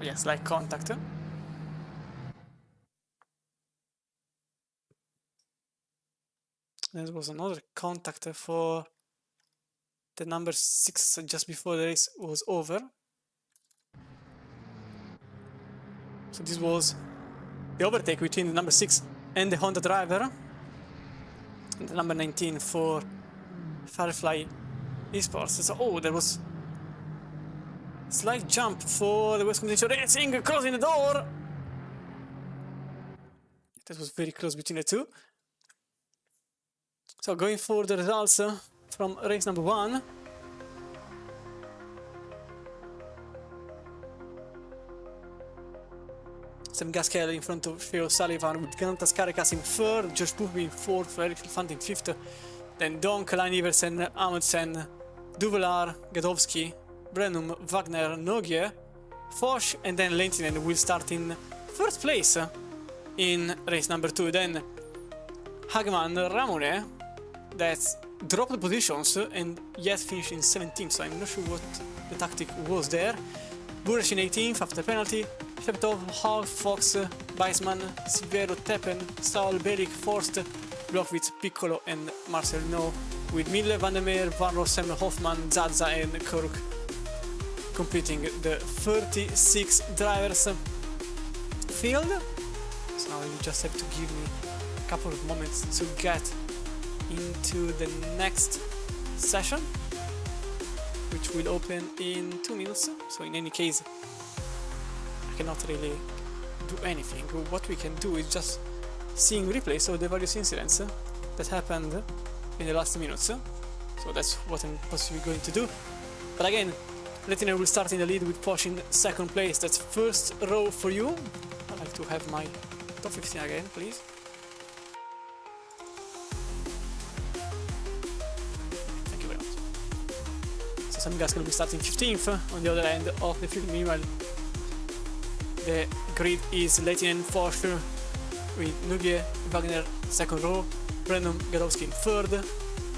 Yes, like contact. There was another contact for the number 6 just before the race was over. So this was the overtake between the number 6 and the Honda driver. And the number 19 for Firefly Esports. So, oh, there was a slight jump for the West Competition Racing, closing the door. That was very close between the two. So going for the results from race number 1. Sam Gaskell in front of Theo Sullivan, with Gantas Karakas in third, Josh Booby in fourth, Eric Fant in fifth, then Donk, Line Iversen, Amundsen, Duvelar, Gadowski, Brenum, Wagner, Nogie, Foch, and then Lentinen will start in first place in race number 2. Then Hagman, Ramone, that dropped positions and yet finished in 17th, so I'm not sure what the tactic was there. Buresh in 18th after penalty, Sheptov, Hall, Fox, Weisman, Silvero, Teppen, Stahl, Beric, Forst, Blokvitz, Piccolo, and Marcel No, with Mille, Van der Meer, Van Rossem, Hoffman, Zaza, and Kirk completing the 36 drivers field. So now you just have to give me a couple of moments to get into the next session, which will open in 2 minutes. So in any case, I cannot really do anything. What we can do is just seeing replays of the various incidents that happened in the last minutes. So that's what I'm possibly going to do. But again, Letiner will start in the lead with Porsche in second place. That's first row for you. I'd like to have my top 15 again, please. Thank you very much. So some guys will be starting 15th on the other end of the field. Meanwhile, the grid is Letinen, Porsche with Nugie, Wagner second row, Brennan, Gadowski in third,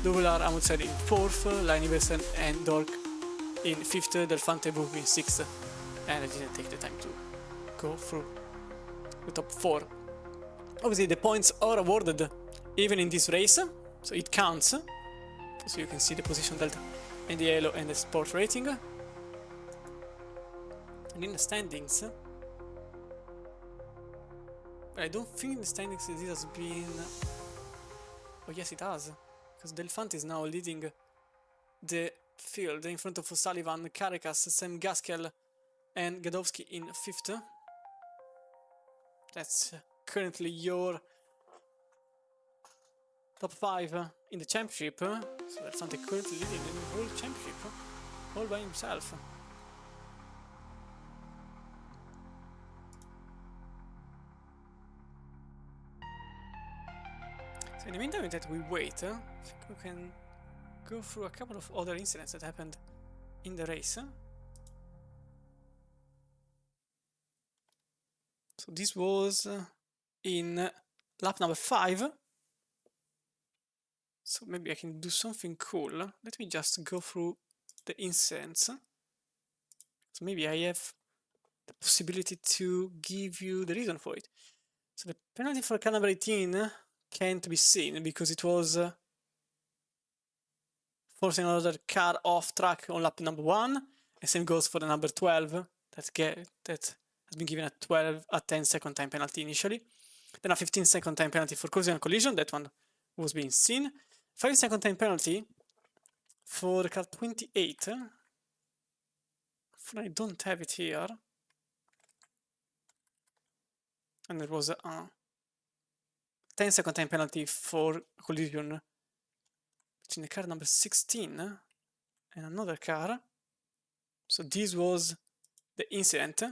Duvelar, Amundsen in fourth, Line Iversen and Dork in fifth, Delfante Bugby in sixth, and I didn't take the time to go through the top 4. Obviously the points are awarded even in this race, so it counts, so you can see the position delta and the yellow and the sport rating. And in the standings, I don't think in the standings this has been... Oh yes, it has, because Delfante is now leading the field in front of O'Sullivan, Karakas, Sam Gaskell and Gadowski in fifth. That's currently your top 5 in the championship. So Delfante currently leading the whole championship all by himself. So in the meantime that we wait, I think we can go through a couple of other incidents that happened in the race. So this was in lap number 5. So maybe I can do something cool. Let me just go through the incidents. So maybe I have the possibility to give you the reason for it. So the penalty for car number 18 can't be seen because it was forcing another car off track on lap number 1, and same goes for the number 12 that has been given a 10-second time penalty initially. Then a 15-second time penalty for causing a collision, that one was being seen. 5-second time penalty for the car 28. I don't have it here. And there was a 10-second time penalty for collision between the car number 16 and another car. So this was the incident.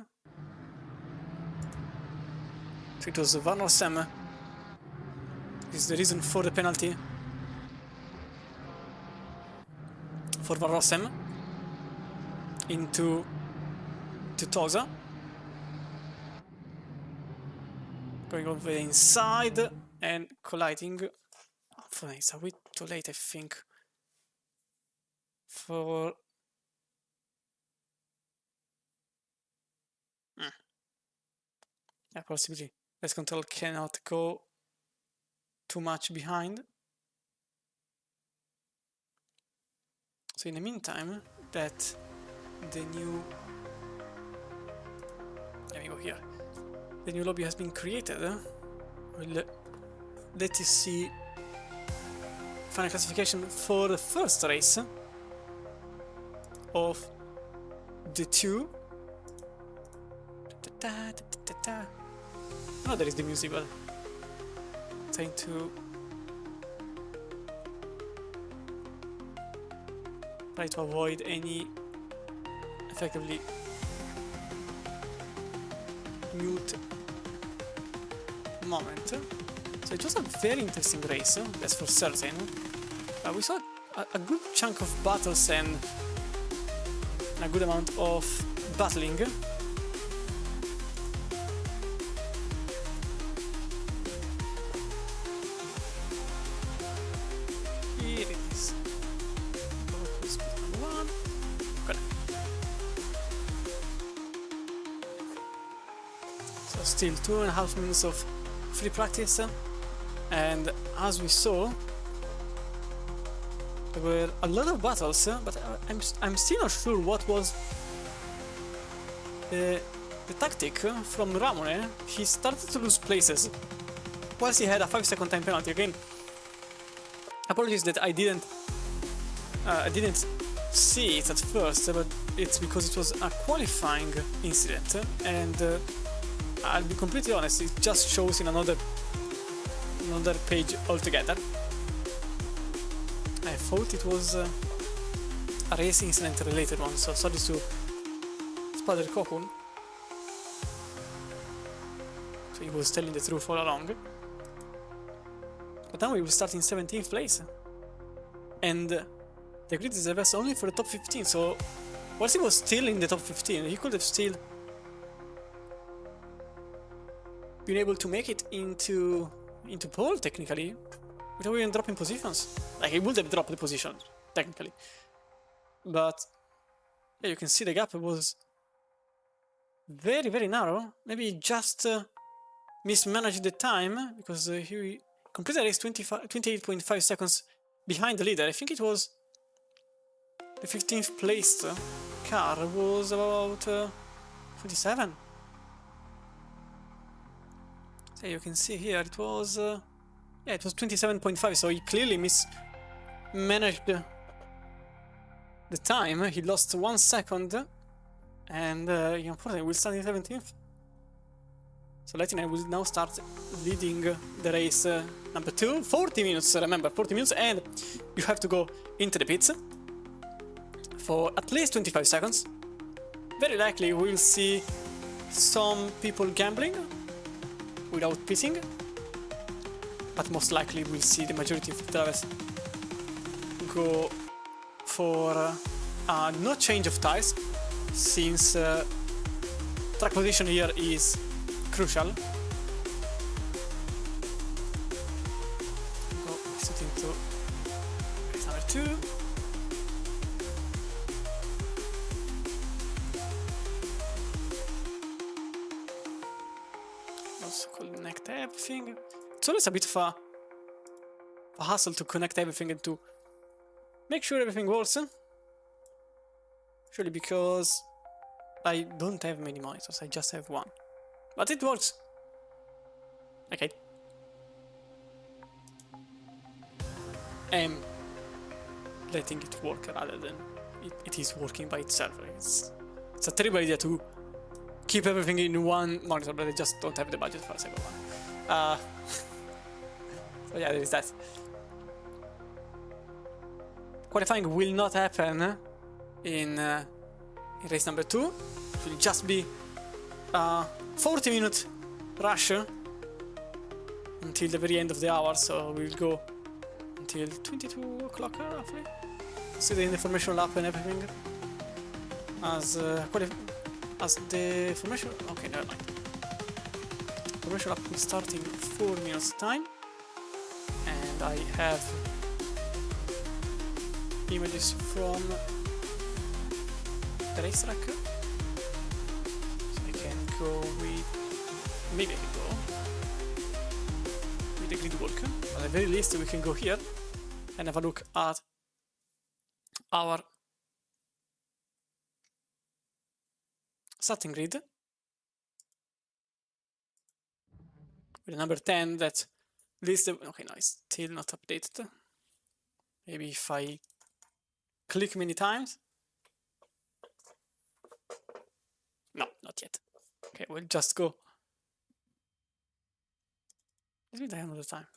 So it was Van Rossem. This is the reason for the penalty for Van Rossem into Tosa. Going over the inside and colliding. Oh, it's a bit too late, I think, for... Yeah, possibly. Race control cannot go too much behind. So in the meantime, that the new... Let me go here. The new lobby has been created. We'll let you see final classification for the first race of the two. Oh, there is the music, but trying to try to avoid any effectively mute moment. So it was a very interesting race, that's for certain. We saw a good chunk of battles and a good amount of battling. Here it is. Good. So still 2.5 minutes of free practice, and as we saw, there were a lot of battles, but I'm still not sure what was the tactic from Ramone. He started to lose places whilst he had a 5-second time penalty. Again, apologies that I didn't see it at first, but it's because it was a qualifying incident, and I'll be completely honest, it just shows in another page altogether. I thought it was a race incident related one, so sorry to Spider Cocoon. So he was telling the truth all along. But now we will start in 17th place. And the grid is reversed only for the top 15, so whilst he was still in the top 15, he could have still been able to make it into pole technically without even dropping positions. Like, he would have dropped the position technically, but yeah, you can see the gap was very, very narrow. Maybe he just mismanaged the time, because he completed the race 28.5 seconds behind the leader. I think it was the 15th placed car was about 27. So you can see here it was yeah, it was 27.5, so he clearly mismanaged the time. He lost 1 second, and unfortunately will start in 17th. So Latina will now start leading the race number 2. 40 minutes, remember, 40 minutes, and you have to go into the pits for at least 25 seconds. Very likely we'll see some people gambling without pitting, but most likely we'll see the majority of the drivers go for no change of tires, since track position here is crucial. Go sit into race number 2. Also connect everything. It's always a bit of a hassle to connect everything and to make sure everything works. Surely because I don't have many monitors, I just have one. But it works. Okay. I'm letting it work rather than it is working by itself. It's a terrible idea to keep everything in one monitor, but I just don't have the budget for a second one. So yeah, there is that. Qualifying will not happen in in race number 2. It will just be a 40-minute rush until the very end of the hour, so we'll go until 22 o'clock roughly. See the information lap and everything. As the formation, okay, never mind. Formation lap will start in 4 minutes time, and I have images from the racetrack, so I can go with, maybe I can go with the grid walk. At the very least we can go here and have a look at our starting grid with number 10 that lists the, okay, no, it's still not updated. Maybe if I click many times. No, not yet. Okay, we'll just go. Is it another time?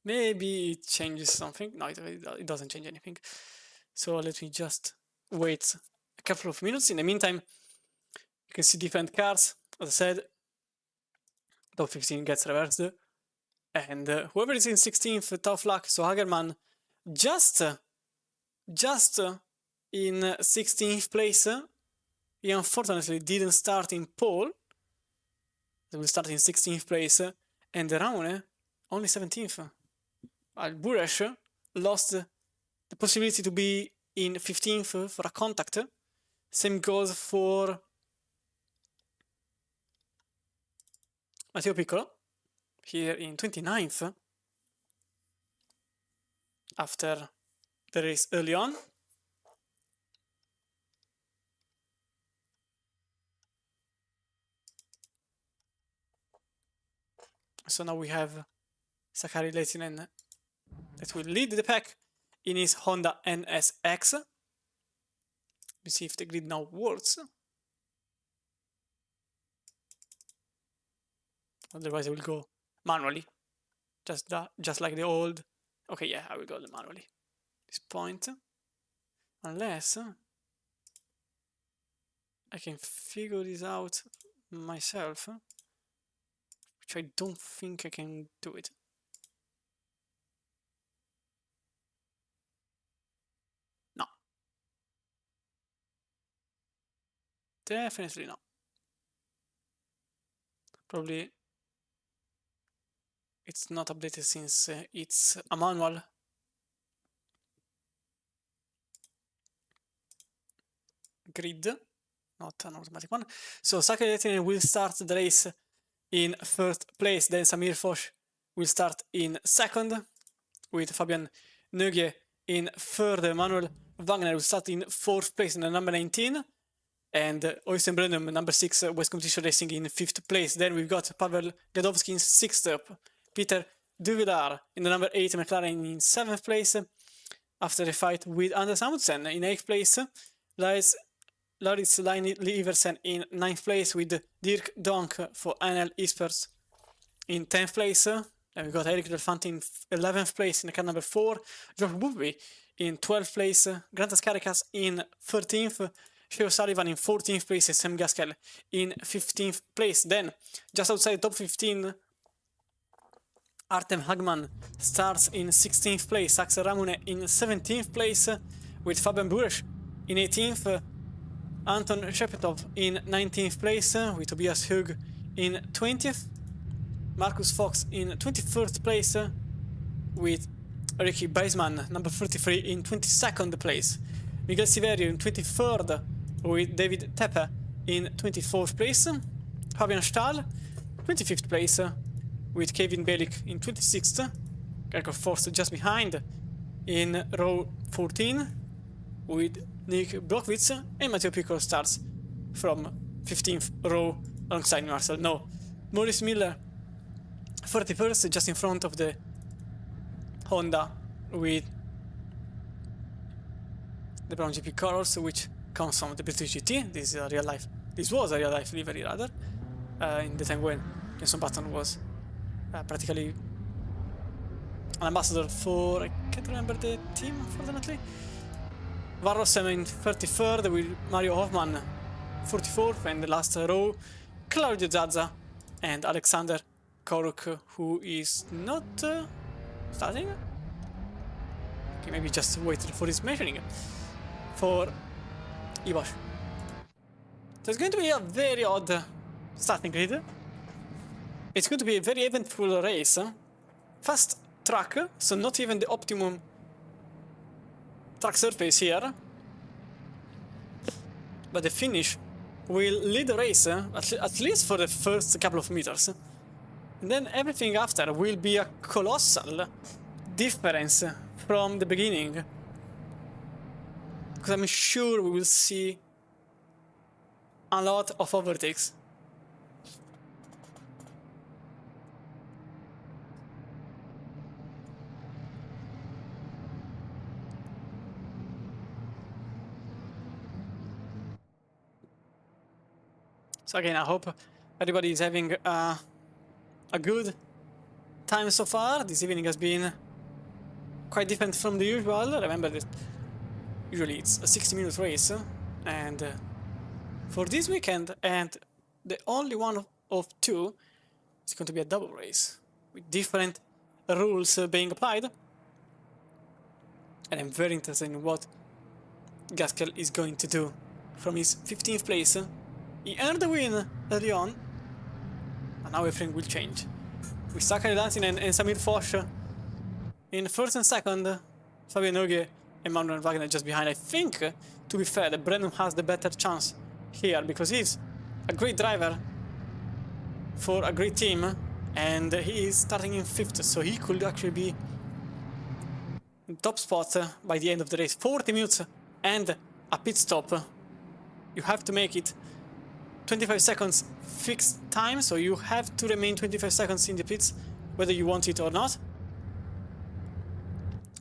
Maybe it changes something. No, it doesn't change anything. So let me just wait a couple of minutes. In the meantime, you can see different cars. As I said, top 15 gets reversed. And whoever is in 16th, tough luck. So Hagerman just in 16th place. He unfortunately didn't start in pole. He will start in 16th place. And Ramone only 17th. Buresh lost the possibility to be in 15th for a contact. Same goes for Matteo Piccolo, here in 29th, after the race early on. So now we have Sakari Lehtinen that will lead the pack in his Honda NSX. Let's see if the grid now works. Otherwise I will go manually, just like the old. Okay, yeah, I will go manually this point, unless I can figure this out myself, which I don't think I can do it. No, definitely not. Probably it's not updated since it's a manual. Grid, not an automatic one. So Sakari Lehtinen will start the race in first place, then Samir Foch will start in second, with Fabian Nogier in third. Manuel Wagner will start in fourth place in the number 19, and Oystein Brøndum, number 6, West Competition Racing, in fifth place. Then we've got Pavel Gadowski in sixth, Peter Duvillard in the number 8 McLaren in seventh place, after a fight with Anders Amundsen. In eighth place, Laurits Liversen in ninth place, with Dirk Donk for NL Esports in 10th place. Then we got Eric Delfante in 11th place in the car number 4, Geoff Bubby in 12th place, Grantas Carikas in 13th, Shea Sullivan in 14th place, and Sam Gaskell in 15th place. Then, just outside top 15, Artem Hagman starts in 16th place, Axel Ramune in 17th place, with Fabian Buresh in 18th, Anton Shepetov in 19th place, with Tobias Hug in 20th, Marcus Fox in 21st place, with Ricky Beisman, number 33, in 22nd place, Miguel Siverio in 23rd, with David Tepe in 24th place, Fabian Stahl 25th place, with Kevin Belik in 26th, Gerkov Forst just behind in row 14, with Nick Blockwitz, and Matteo Piccolo starts from 15th row alongside Marcel No. Maurice Miller 31st, just in front of the Honda with the Brown GP colors, which comes from the British GT. This is a real life. This was a real life livery rather, in the time when Jenson Button was practically an ambassador for, I can't remember the team unfortunately. Varrosen in 33rd, with Mario Hoffman 44th, and the last row, Claudio Zazza and Alexander Korok, who is not starting. Okay, maybe just waited for his measuring for Ibosh. So it's going to be a very odd starting grid. It's going to be a very eventful race. Fast track, so not even the optimum track surface here. But the finish will lead the race, at least for the first couple of meters. And then everything after will be a colossal difference from the beginning. Because I'm sure we will see a lot of overtakes. So again, I hope everybody is having a good time so far. This evening has been quite different from the usual. Remember that usually it's a 60-minute race, and for this weekend, and the only one of two, is going to be a double race with different rules being applied. And I'm very interested in what Gaskell is going to do from his 15th place. He earned the win early on, and now everything will change. With Sakari Lansinen and Samir Foch in first and second, Fabio Nogues and Manuel Wagner just behind. I think, to be fair, that Brandon has the better chance here, because he's a great driver for a great team, and he is starting in 5th, so he could actually be in top spot by the end of the race. 40 minutes and a pit stop. You have to make it 25 seconds fixed time, so you have to remain 25 seconds in the pits, whether you want it or not.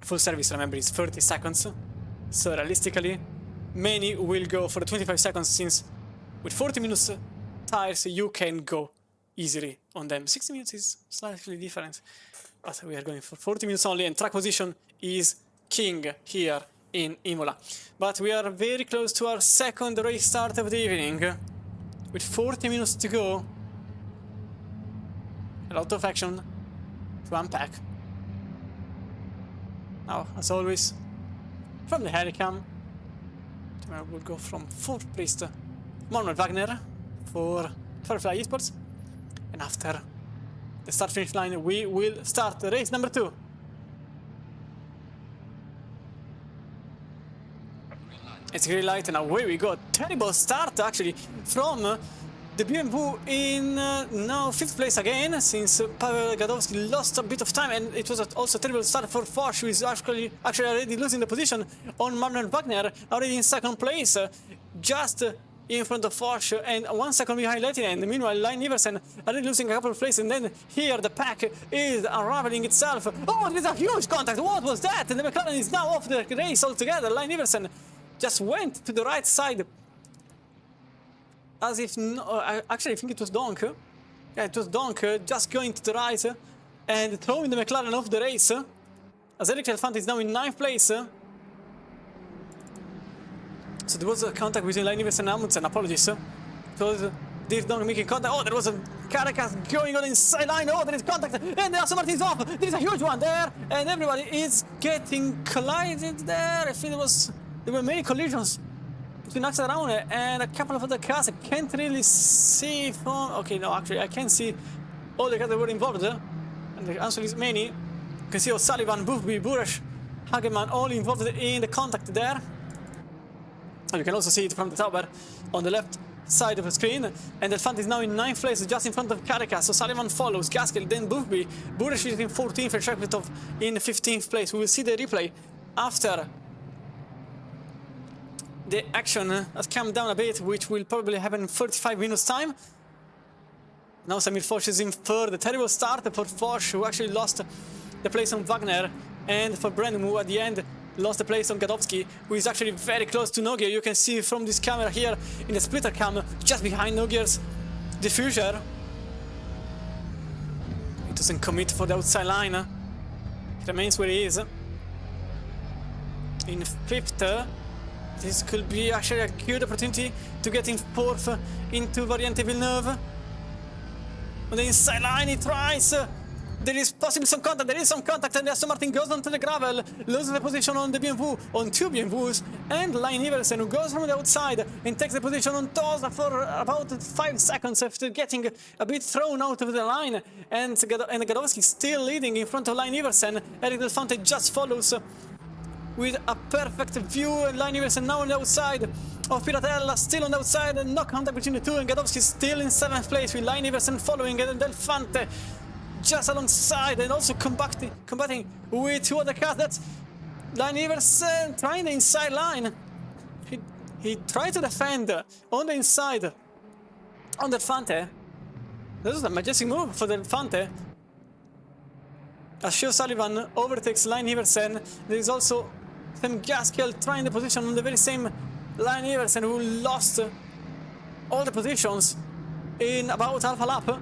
Full service, remember, is 30 seconds. So realistically, many will go for the 25 seconds, since with 40 minutes tires, you can go easily on them. 60 minutes is slightly different, but we are going for 40 minutes only, and track position is king here in Imola. But we are very close to our second race start of the evening. With 40 minutes to go, a lot of action to unpack. Now, as always, from the Helicam, we'll go from 4th place to Manuel Wagner for Firefly Esports. And after the start-finish line, we will start race number 2. It's green light, and away we go. Terrible start, actually, from the BMW in now 5th place again, since Paweł Gadowski lost a bit of time, and it was also a terrible start for Foch, who is actually already losing the position on Manuel Wagner, already in 2nd place, just in front of Foch, and 1 second behind Lehtinen. Meanwhile, Line Iversen already losing a couple of places, and then here the pack is unraveling itself. Oh, there's a huge contact! What was that? And the McLaren is now off the race altogether. Line Iversen just went to the right side, as if no, actually I think it was Donk. Yeah, it was Donk just going to the right and throwing the McLaren off the race. As Eric Elefant is now in 9th place. So there was a contact between Line Iversen and Amundsen. Apologies. So there's Donk making contact. Oh, there was a Caracas going on inside line. Oh, there is contact, and the Aston Martin is off. There is a huge one there, and everybody is getting collided there. I think there were many collisions between Axel Raune and a couple of other cars. I can't really see from... Okay, no, actually, I can see all the cars that were involved. And the answer is many. You can see O'Sullivan, Bufby, Buresh, Hageman, all involved in the contact there. And you can also see it from the tower on the left side of the screen. And Elefant is now in 9th place, just in front of Caracas. O'Sullivan follows, Gaskell, then Bufby. Buresh is in 14th, and Shekletov in 15th place. We will see the replay after the action has come down a bit, which will probably happen in 35 minutes time. Now Samir Foch is in 3rd. A terrible start for Foch, who actually lost the place on Wagner, and for Brandon, who at the end lost the place on Gadowski, who is actually very close to Nogues. You can see from this camera here in the splitter cam, just behind Nogues' diffuser. He doesn't commit for the outside line. He remains where he is. In 5th, This could be actually a good opportunity to get in fourth into Variante Villeneuve. On the inside line, he tries. There is possibly some contact. There is some contact, and Aston Martin goes onto the gravel, loses the position on the BMW, on two BMWs, and Line Iversen, who goes from the outside and takes the position on Tosa for about 5 seconds after getting a bit thrown out of the line. And Gadowski still leading in front of Line Iversen. Eric Del Fonte just follows with a perfect view, and Line Iversen now on the outside of Piratella, still on the outside, and no contact between the two, and Gadowski still in 7th place with Line Iversen following, and Del Fonte just alongside, and also combating with two other cars. That's Line Iversen trying the inside line. He tried to defend on the inside on Del Fonte. This is a majestic move for Del Fonte. As Shea Sullivan overtakes Line Iversen, there is also Sam Gaskell trying the position on the very same Line Iversen, who lost all the positions in about half a lap.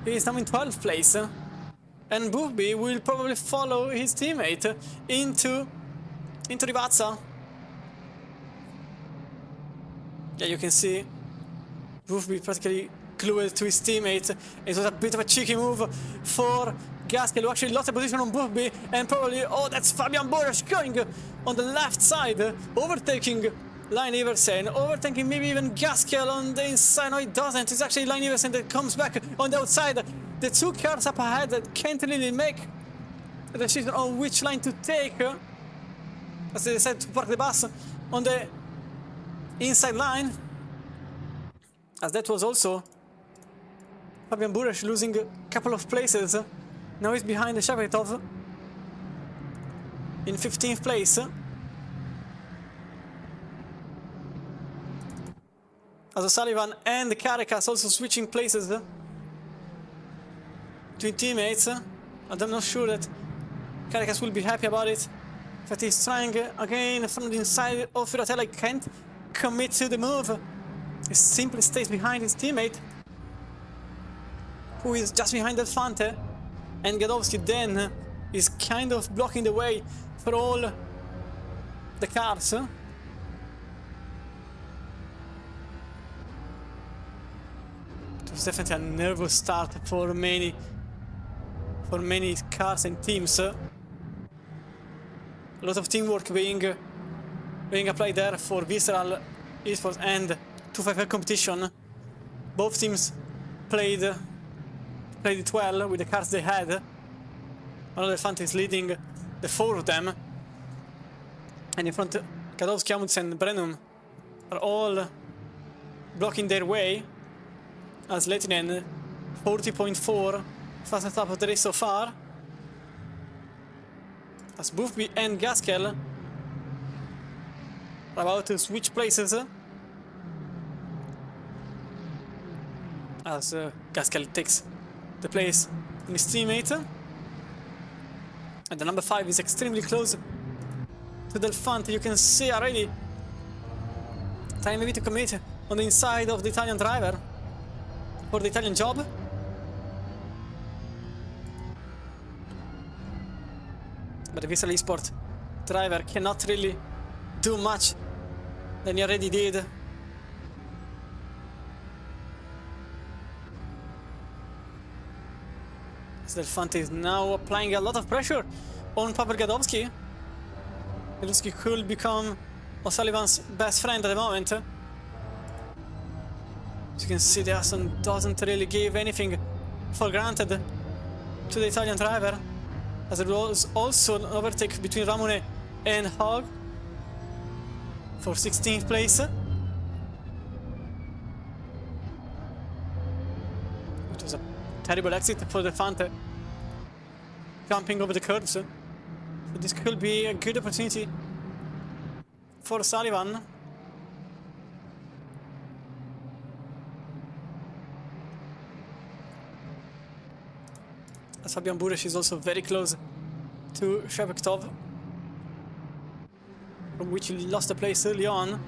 He is now in 12th place, and Bufby will probably follow his teammate into Rivazza. Yeah, you can see Bufby practically glued to his teammate. It was a bit of a cheeky move for Gaskell, who actually lost the position on Bufby, and probably, oh, that's Fabian Boresch going on the left side, overtaking Line Iversen, overtaking maybe even Gaskell on the inside. No, it doesn't. It's actually Line Iversen that comes back on the outside. The two cars up ahead that can't really make a decision on which line to take, as they decide to park the bus on the inside line, as that was also Fabian Boresch losing a couple of places. Now he's behind the Shepetov in 15th place. As O'Sullivan and Caracas also switching places between teammates. And I'm not sure that Caracas will be happy about it. But he's trying again from the inside of Fioratelli. Can't commit to the move. He simply stays behind his teammate, who is just behind Del Fonte. And Gadowski then is kind of blocking the way for all the cars. It was definitely a nervous start for many cars and teams. A lot of teamwork being applied there for Visceral Esports and 255 competition. Both teams played it well with the cars they had. Another Fant is leading the four of them, and in front Gadowski, Amundsen, and Brennan are all blocking their way, as Lehtinen 40.4 fastest lap of the race so far, as Bufby and Gaskell are about to switch places, as Gaskell takes the place in his teammate, and the number 5 is extremely close to Del Fonte. You can see already trying maybe to commit on the inside of the Italian driver for the Italian job. But the Vissel Esport driver cannot really do much than he already did. Del Fonte is now applying a lot of pressure on Pavel Gadowski. Gadowski could become O'Sullivan's best friend at the moment. As you can see, the Aston doesn't really give anything for granted to the Italian driver, as there was also an overtake between Ramone and Hogg for 16th place. It was a terrible exit for the Fante, jumping over the curbs. So this could be a good opportunity for Sullivan. As Fabian Boresch is also very close to Shepetov, from which he lost the place early on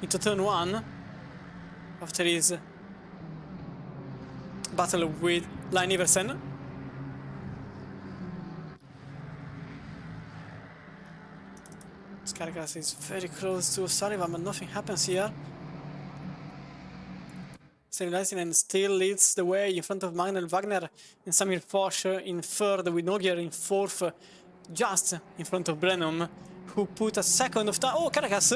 into turn 1 after his battle with Line Iversen. Carcass is very close to Sullivan, but nothing happens here. Stabilizing still leads the way in front of Magnus Wagner and Samir Foch in third, with Nogier in fourth, just in front of Brenham, who put a second of time. Oh, Carcass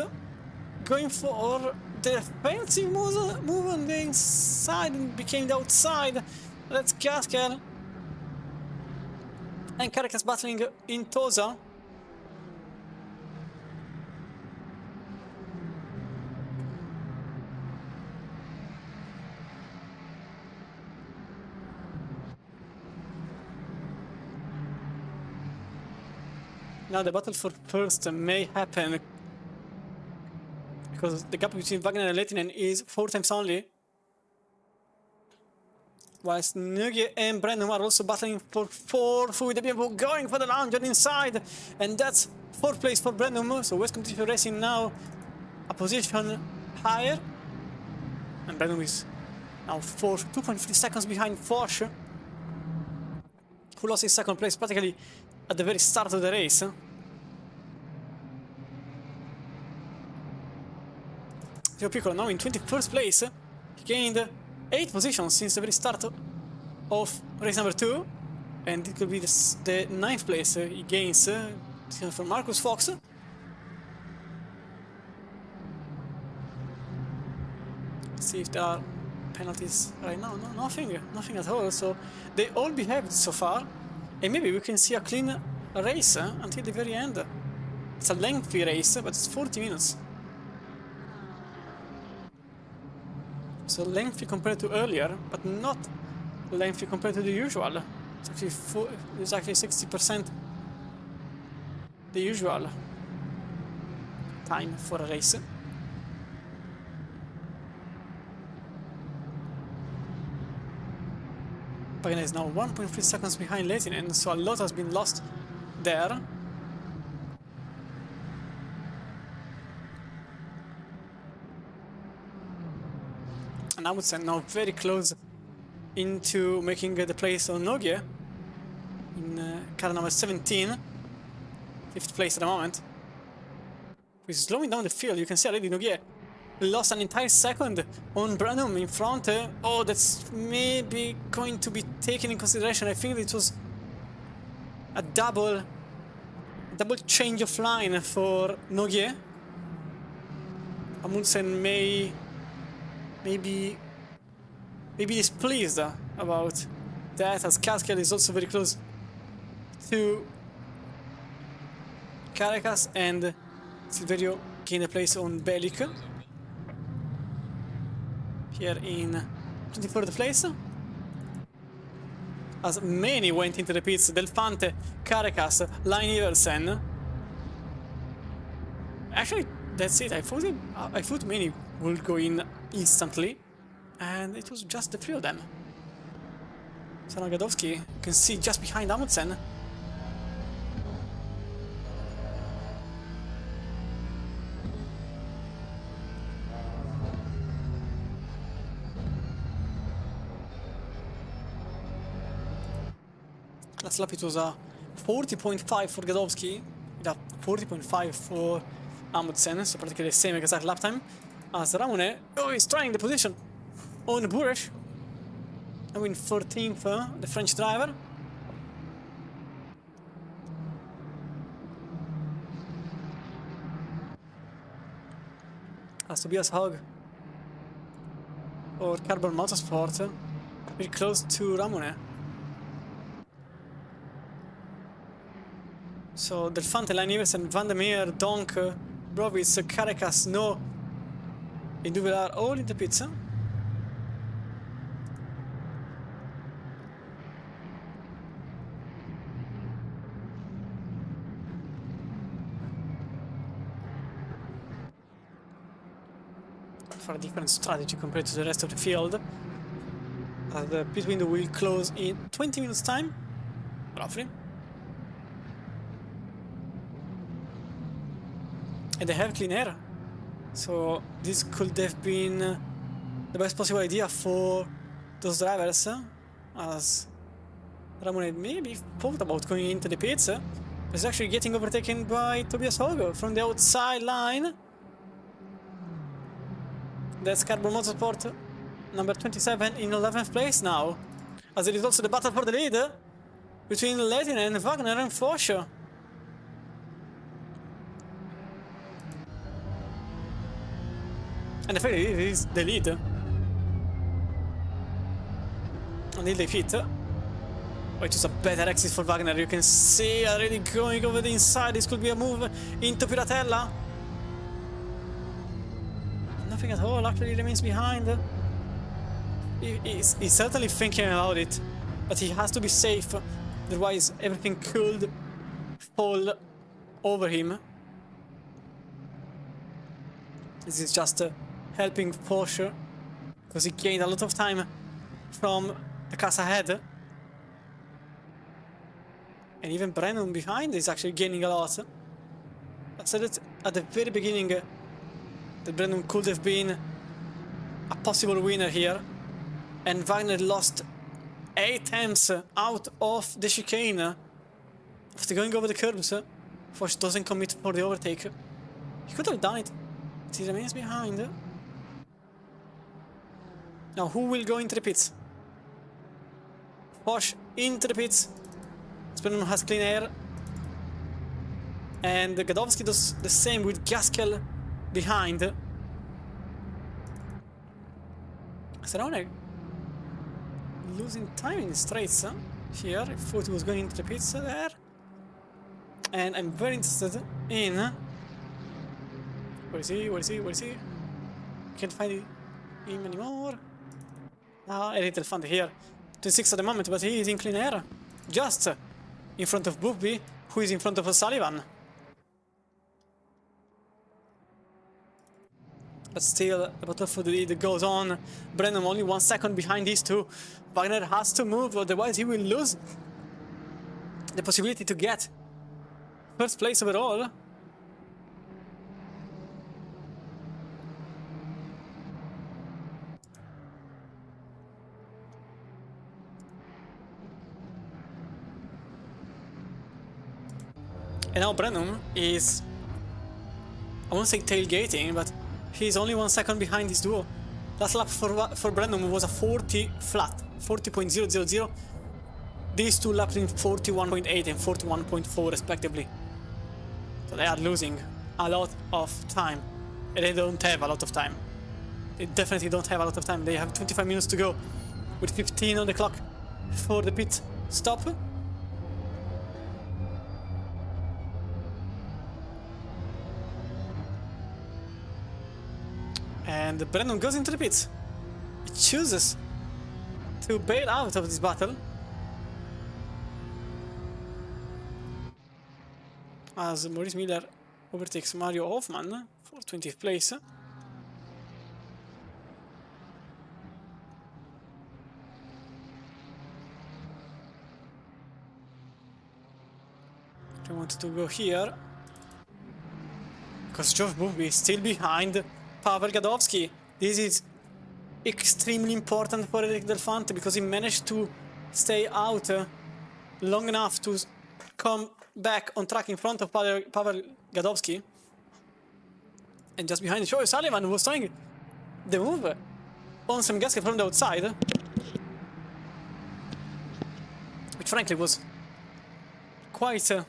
going for the defensive move on the inside and became the outside. That's Gaskell. And Carcass battling in Tosa. Now the battle for first may happen, because the gap between Wagner and Lehtinen is 4 times only. Whilst Nugi and Brennan are also battling for fourth, with the people going for the lounge on inside. And that's 4th place for Brennan. So West Competition Racing now a position higher. And Brennan is now 4th, 2.3 seconds behind Foch, who lost his second place practically at the very start of the race. Teo Piccolo now in 21st place. He gained 8 positions since the very start of race number 2. And it could be the 9th place he gains for Marcus Fox. Let's see if there are penalties right now. No, nothing at all. So they all behaved so far. And maybe we can see a clean race until the very end. It's a lengthy race, but it's 40 minutes. So lengthy compared to earlier, but not lengthy compared to the usual. It's actually 60% the usual time for a race. Pagina is now 1.3 seconds behind Lehtinen, so a lot has been lost there. And I would say now very close into making the place on Nogia in car number 17, 5th place at the moment. He's slowing down the field. You can see already Nogia lost an entire second on Branham in front. Oh, that's maybe going to be taken in consideration. I think it was a double change of line for Nogia. Amundsen may be displeased about that, as Gaskell is also very close to Caracas, and Silverio gained a place on Bellic here in 24th place, as many went into the pits. Delfante, Caracas, Line Iversen. Actually, that's it. I thought many would go in instantly, and it was just the 3 of them. Sanagadowski, you can see just behind Amundsen. Last lap it was a 40.5 for Gadowski, with a 40.5 for Amundsen, so practically the same exact lap time as Ramone. Oh, he's trying the position on Buresh. I win 14th, the French driver. As Tobias Hogg or Carbon Motorsport, very close to Ramone. So Delfante, Line Iversen, Van der Meer, Donk, Brovitz, Caracas, No, and Duvel are all in the pits. For a different strategy compared to the rest of the field. The pit window will close in 20 minutes time, roughly. And they have clean air, so this could have been the best possible idea for those drivers, as Ramone maybe thought about going into the pits, is actually getting overtaken by Tobias Hogo from the outside line. That's Carbon Motorsport, number 27 in 11th place now. As it is also the battle for the lead between Lehtinen, Wagner and Foch. And the fact it is the lead until they hit. Which is a better exit for Wagner. You can see already going over the inside. This could be a move into Piratella. Nothing at all actually remains behind. He's certainly thinking about it, but he has to be safe, otherwise everything could fall over him. This is just helping Porsche, because he gained a lot of time from the cars ahead. And even Brennan behind is actually gaining a lot. I said it at the very beginning that Brennan could have been a possible winner here. And Wagner lost 8 attempts out of the chicane. After going over the curbs, Foch doesn't commit for the overtake. He could have done it, but he remains behind. Now who will go into the pits? Foch into the pits. Brennan has clean air. And Gadowski does the same with Gaskell behind. Serone losing time in the straights here. I thought he was going into the pits there. And I'm very interested in... Where is he? Where is he? Where is he? Can't find him anymore. Ah, a little fun here. 26 at the moment, but he is in clean air. Just in front of Booby, who is in front of O'Sullivan. But still, the battle for the lead goes on. Brennan only 1 second behind these two. Wagner has to move, otherwise he will lose the possibility to get first place overall. And now Brennan is, I won't say tailgating, but he's only 1 second behind this duo. Last lap for Brennan was a 40 flat, 40.000. These two laps in 41.8 and 41.4 respectively. So they are losing a lot of time. And they don't have a lot of time. They definitely don't have a lot of time. They have 25 minutes to go with 15 on the clock for the pit stop. And Brennan goes into the pits. He chooses to bail out of this battle. As Maurice Miller overtakes Mario Hoffman for 20th place. I wanted to go here because George Booby is still behind Pavel Gadowski. This is extremely important for Eric Delfante because he managed to stay out long enough to come back on track in front of Pavel Gadowski. And just behind Joey Sullivan was trying the move on some gasket from the outside, which frankly was quite a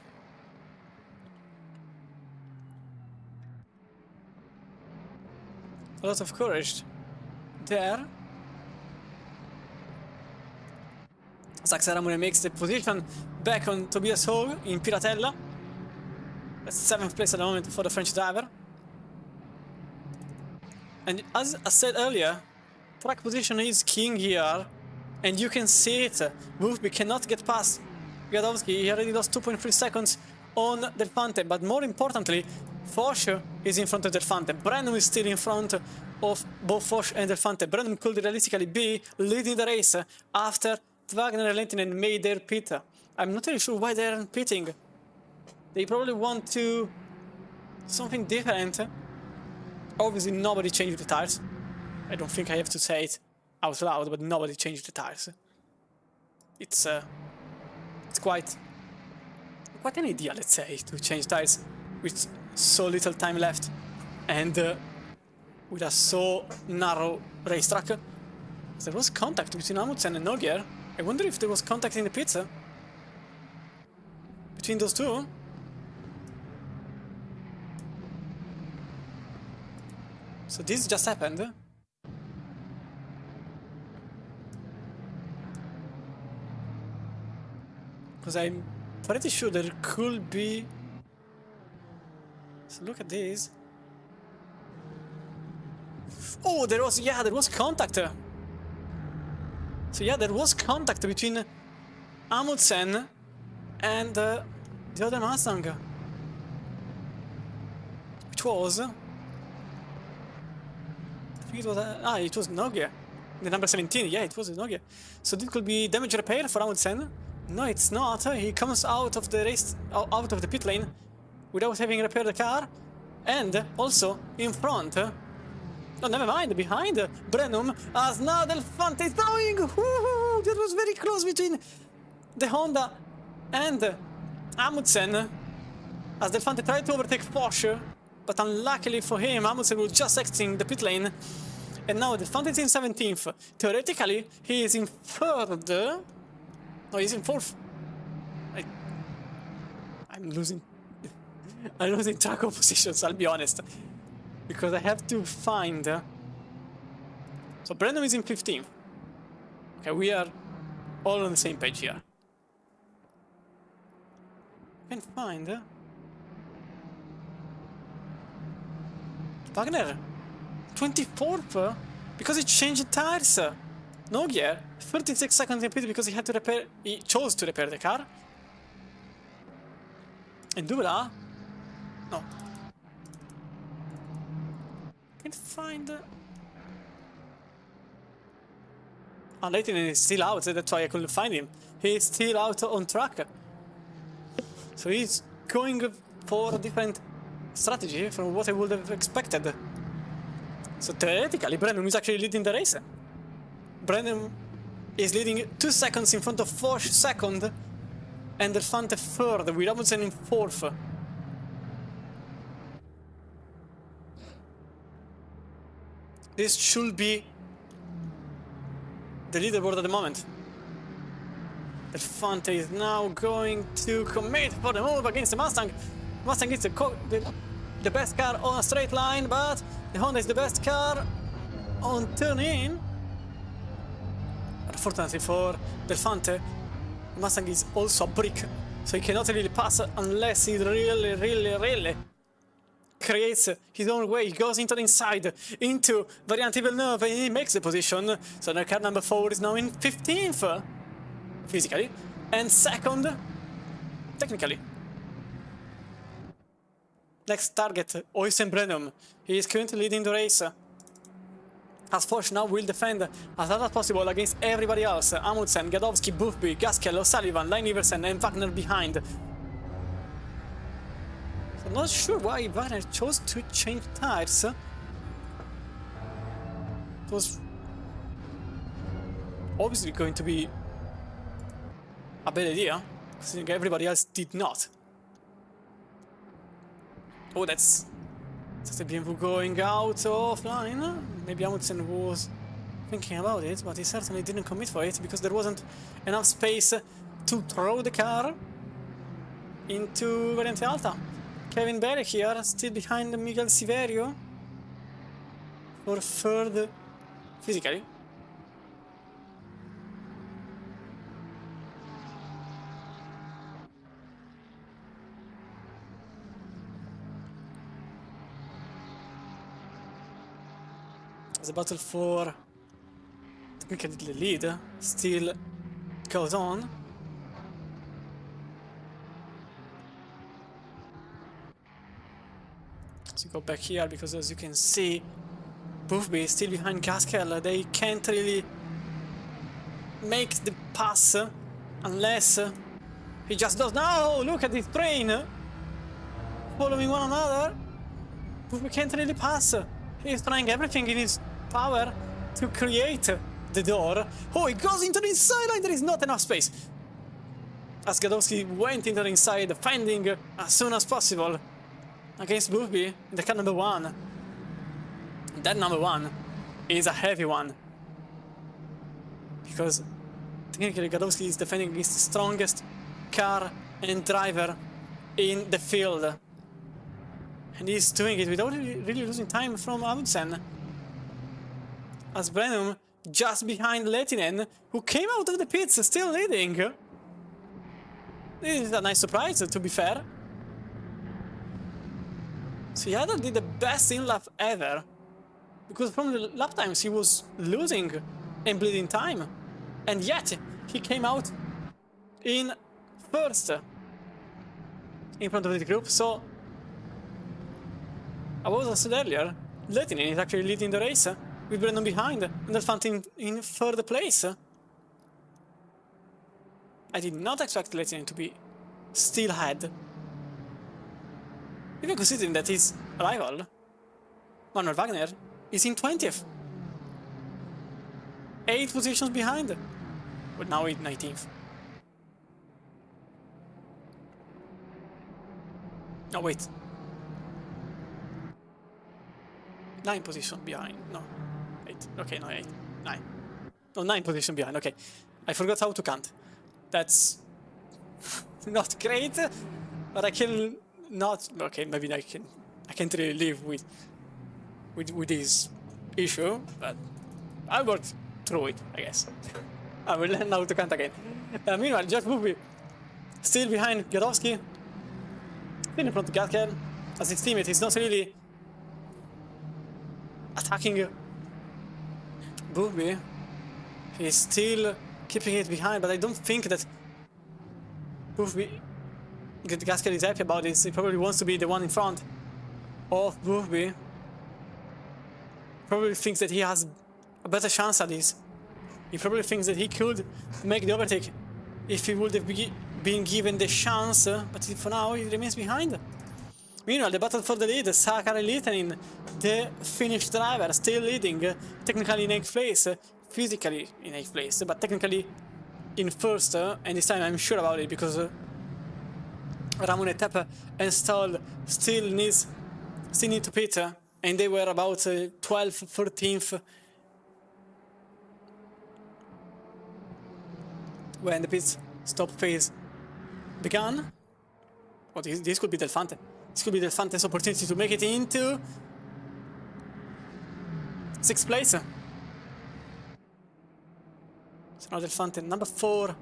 lot of courage there. Zack Saramune makes the position back on Tobias Hall in Piratella. That's 7th place at the moment for the French driver. And as I said earlier, track position is king here, and you can see it. Wolfby cannot get past Gadowski. He already lost 2.3 seconds on Delfante, but more importantly, Foch is in front of Delfante. Brennan is still in front of both Foch and Delfante. Brennan could realistically be leading the race after Wagner and Lehtinen made their pit. I'm not really sure why they aren't pitting. They probably want to something different. Obviously nobody changed the tires. I don't think I have to say it out loud, but nobody changed the tires. It's quite quite an idea, let's say, to change tires with so little time left and with a so narrow racetrack. There was contact between Amundsen and Nogier. I wonder if there was contact in the pits between those two. So this just happened. Because I'm pretty sure there could be... So look at this. Oh, there was contact. So yeah, there was contact between Amundsen and the other Mustang. Which was... I think it was... it was Nogia. The number 17, yeah, it was Nogia. So this could be damage repair for Amundsen. No, it's not. He comes out of the race, out of the pit lane without having repaired the car. And also in front... Oh, never mind, behind Brenum, as now Delphante is going! Woohoo! That was very close between the Honda and Amundsen, as Delphante tried to overtake Porsche, but unluckily for him, Amundsen was just exiting the pit lane, and now Delphante is in 17th. Theoretically, he is in 3rd. No, he's in 4th. I'm losing track of positions, I'll be honest. Because I have to find... So Brandon is in 15th. Okay, we are all on the same page here. I can find... Wagner, 24th? Because he changed tires. Nogier, 36 seconds in pit because he had to repair... He chose to repair the car. And Dula... No. Can't find... Leighton is still out, that's why I couldn't find him. He's still out on track. So he's going for a different strategy from what I would have expected. So theoretically, Brennan is actually leading the race. Brennan is leading 2 seconds in front of Porsche 2nd, and Delphante 3rd, with Amundsen in 4th. This should be the leaderboard at the moment. Delphante is now going to commit for the move against the Mustang. Mustang is the best car on a straight line, but the Honda is the best car on turn-in. Unfortunately for Delphante, the Mustang is also a brick, so he cannot really pass unless he really creates his own way. He goes into the inside, into Variante Villeneuve, and he makes the position. So the car number 4 is now in 15th, physically, and 2nd, technically. Next target, Oystein Brenum. He is currently leading the race. As Porsche now will defend as hard as possible against everybody else. Amundsen, Gadowski, Bufby, Gaskell, O'Sullivan, Line Iversen, and Wagner behind. I'm not sure why Wagner chose to change tires. It was obviously going to be a bad idea, considering everybody else did not. Oh, that's a BMW going out offline. Maybe Amundsen was thinking about it, but he certainly didn't commit for it because there wasn't enough space to throw the car into Variante Alta. Kevin Berry here, still behind Miguel Siverio for 3rd physically. The battle for technically the lead still goes on. So go back here because, as you can see, Bufby is still behind Gaskell. They can't really make the pass unless he just does. Now look at this train following one another. Bufby can't really pass. He's trying everything in his power to create the door. Oh, it goes into the inside line. There is not enough space. as Gadowski went into the inside, defending as soon as possible against Booby in the car number 1. That number 1 is a heavy one, because technically Gadowski is defending against the strongest car and driver in the field, and he's doing it without really losing time from Amundsen, as Brenum just behind Lehtinen, who came out of the pits still leading. This is a nice surprise, to be fair. So he either did the best in-lap ever, because from the lap times he was losing and bleeding time, and yet he came out in first in front of the group. So, as I said earlier, Lehtinen is actually leading the race with Brandon behind and Delphant in third place. I did not expect Lehtinen to be still ahead, even considering that his rival, Manuel Wagner, is in 20th. 8 positions behind, but now in 19th. No, wait. 9 positions behind. No. 8. Okay, no, 8. 9. No, 9 positions behind. Okay. I forgot how to count. That's not great, but I can not. Okay, maybe I can't really live with this issue, but I'll work through it, I guess. I will learn how to count again. Meanwhile, Jack Booby still behind Gadowski, still in front of Gatker, as his teammate is not really attacking Booby. He's still keeping it behind, but I don't think that Gaskel is happy about this. He probably wants to be the one in front of Booby. Probably thinks that he has a better chance at this. He probably thinks that he could make the overtake if he would have been given the chance, but for now he remains behind. Meanwhile, the battle for the lead, Sakari Lehtinen, the Finnish driver, still leading, technically in 8th place, physically in 8th place, but technically in first, and this time I'm sure about it because Ramon Tepe and Stoll still need to pit, and they were about 12th, 13th when the pit stop phase began. Well, this could be Delphante. This could be Delphante's opportunity to make it into 6th place. So now Delphante, number 4.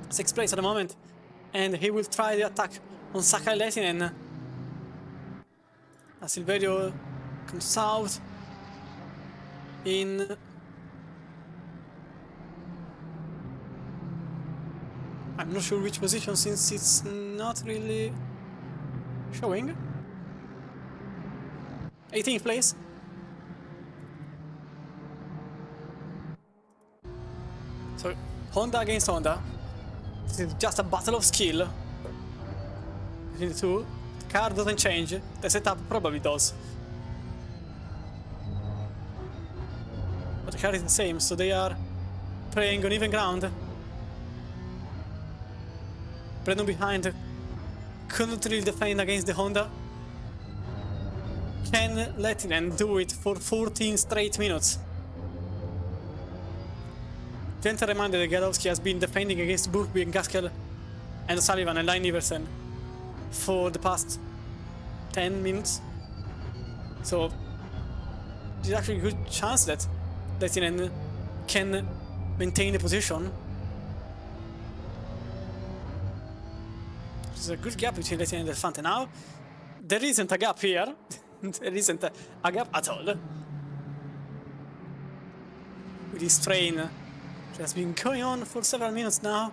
6th place at the moment. And he will try the attack on Sakari Lehtinen. As Silverio comes out in... I'm not sure which position, since it's not really showing. 18th place. So Honda against Honda. This is just a battle of skill between the two. The car doesn't change. The setup probably does. But the car is the same, so they are playing on even ground. Brandon behind couldn't really defend against the Honda. Can Lehtinen do it for 14 straight minutes? Gentle reminder that Gadowski has been defending against Booby and Gaskell and O'Sullivan and Line Iversen for the past 10 minutes. So there's actually a good chance that Lehtinen can maintain the position. There's a good gap between Lehtinen and Delphante now. There isn't a gap here. There isn't a gap at all. With this train that has been going on for several minutes now.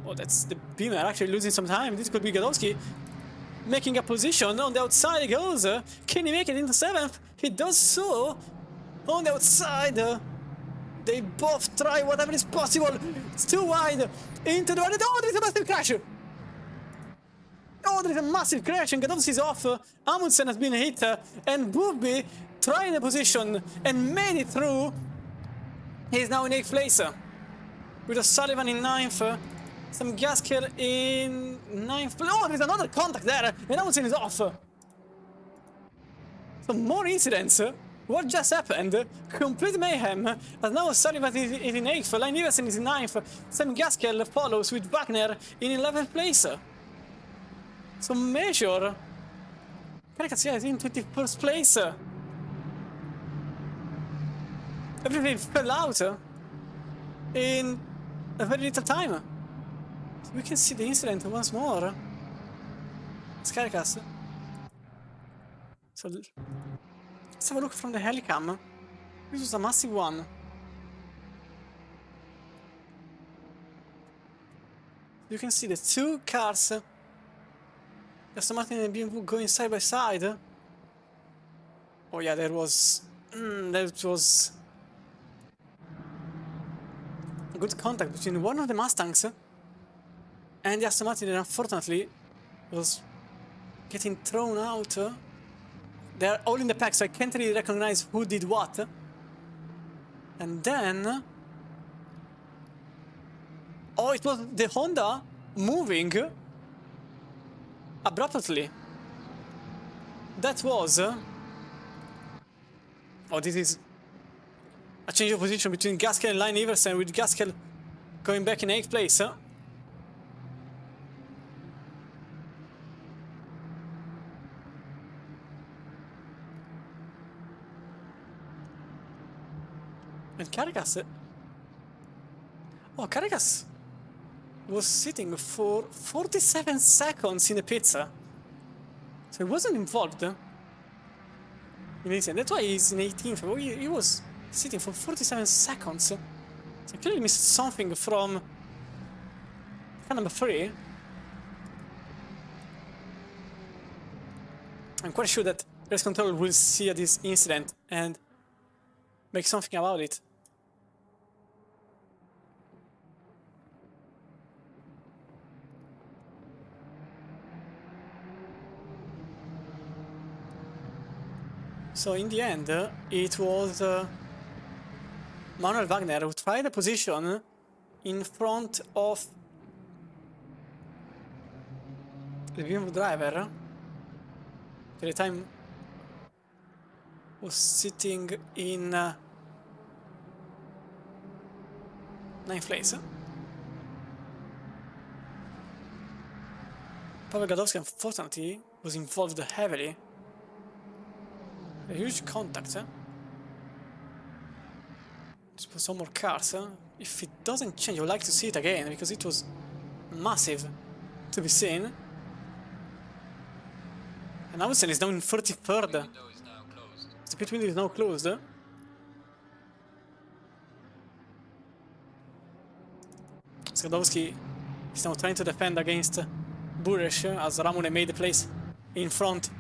Oh, that's the Beamer actually losing some time. This could be Gadowski making a position. On the outside he goes. Can he make it into 7th? He does so. On the outside. They both try whatever is possible. It's too wide. Into the right. Oh, there's a massive crash. Oh, there's a massive crash and Gadowski is off. Amundsen has been hit and Booby tried the position and made it through. He's now in 8th place. with O'Sullivan in 9th. Sam Gaskell in 9th. Oh, there's another contact there, and Hamilton is off. Some more incidents. What just happened? Complete mayhem. As now O'Sullivan is in 8th, Line Iverson is in 9th. Sam Gaskell follows with Wagner in 11th place. So major. Caracas is in 21st place. Everything fell out in a very little time. So we can see the incident once more. It's Caracas. So let's have a look from the helicam. This was a massive one. You can see the two cars, Aston Martin and BMW, going side by side. Oh yeah, there was a good contact between one of the Mustangs and the Aston Martin, and unfortunately was getting thrown out. They're all in the pack, so I can't really recognize who did what. And then... oh, it was the Honda moving abruptly. That was... oh, this is a change of position between Gaskell and Line Iverson, with Gaskell going back in 8th place. And Caracas... oh, Caracas was sitting for 47 seconds in the pizza. So he wasn't involved in this, and that's why he's in 18th. Oh, he was sitting for 47 seconds. So I clearly missed something from car number 3. I'm quite sure that race control will see this incident and make something about it. So in the end, it was Manuel Wagner who tried a position in front of the BMW driver. At the time was sitting in 9th place. Pavel Gadowski, unfortunately, was involved heavily. A huge contact. Just put some more cars. If it doesn't change, I would like to see it again, because it was massive to be seen. And Amundsen is now in 33rd. The pit window is now closed. Skadowski is now trying to defend against Buresh, as Ramone made the place in front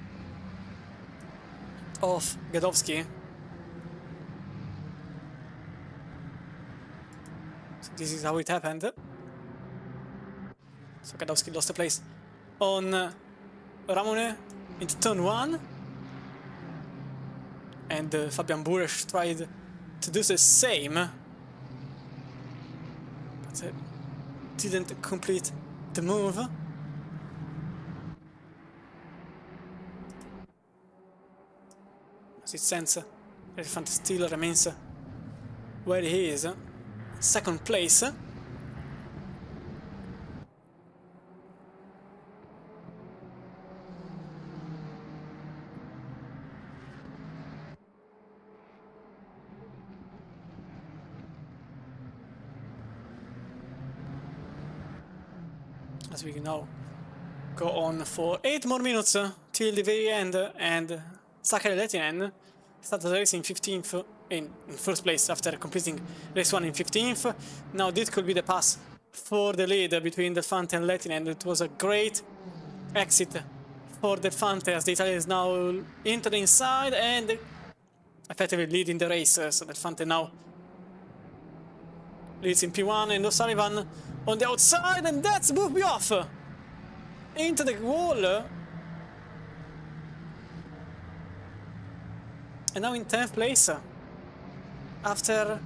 of Gadowski. So this is how it happened. So Gadowski lost the place on Ramone into turn 1, and Fabian Buresh tried to do the same, but didn't complete the move. As it sends, Elephant still remains where he is, 2nd place. As we now go on for 8 more minutes till the very end, and Sakari Lehtinen started the race in 15th, in 1st place after completing race 1 in 15th. Now this could be the pass for the lead between Delfante and Lehtinen. It was a great exit for Delfante, as the Italian is now into the inside and effectively leading the race. So Delfante now leads in P1, and O'Sullivan on the outside, and that's moved me off into the wall. And now in 10th place after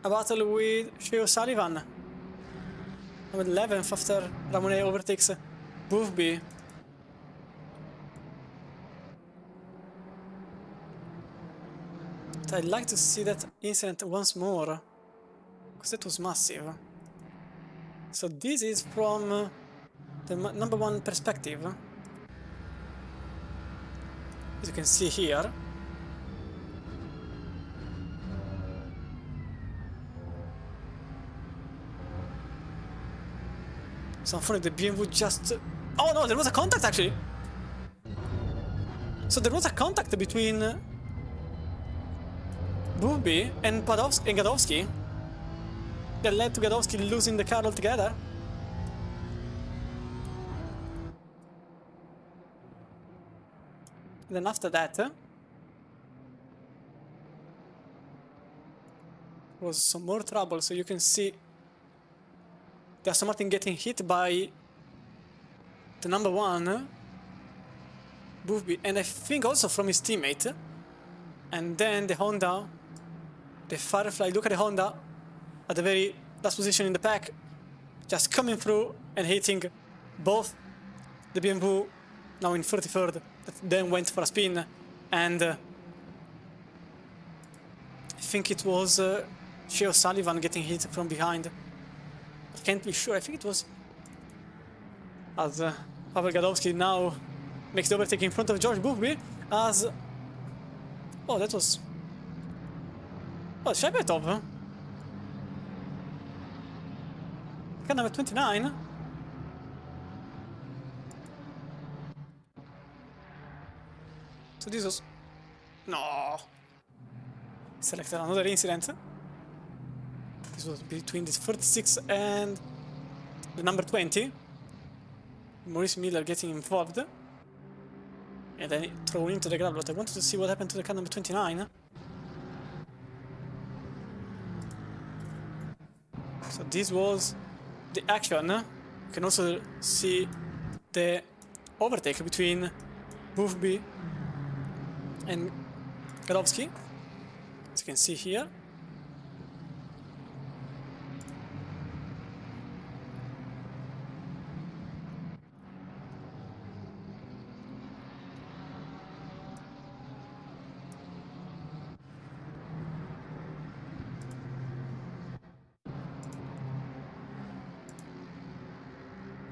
a battle with Shea O'Sullivan. I'm 11th after Ramone overtakes Boothby. But I'd like to see that incident once more, because it was massive. So this is from the number one perspective. As you can see here. So funny, the BMW just... Oh no, there was a contact actually! So there was a contact between Boothby and Gadowski that led to Gadowski losing the car altogether. Then after that was some more trouble, so you can see the Aston Martin getting hit by the number one, Boothby, and I think also from his teammate. And then the Honda, the Firefly, look at the Honda at the very last position in the pack, just coming through and hitting both the BMW, now in 33rd, that then went for a spin, and I think it was Shea O'Sullivan getting hit from behind. I can't be sure, I think it was as Pavel Gadowski now makes the overtake in front of George Boothby as... Oh, that was... Oh, Shepetov. Car number 29. So this was... No! Selected another incident. This was between the 36 and the number 20. Maurice Miller getting involved. And then thrown into the gravel. But I wanted to see what happened to the car number 29. So this was the action. You can also see the overtake between Boothby and Gadowski, as you can see here.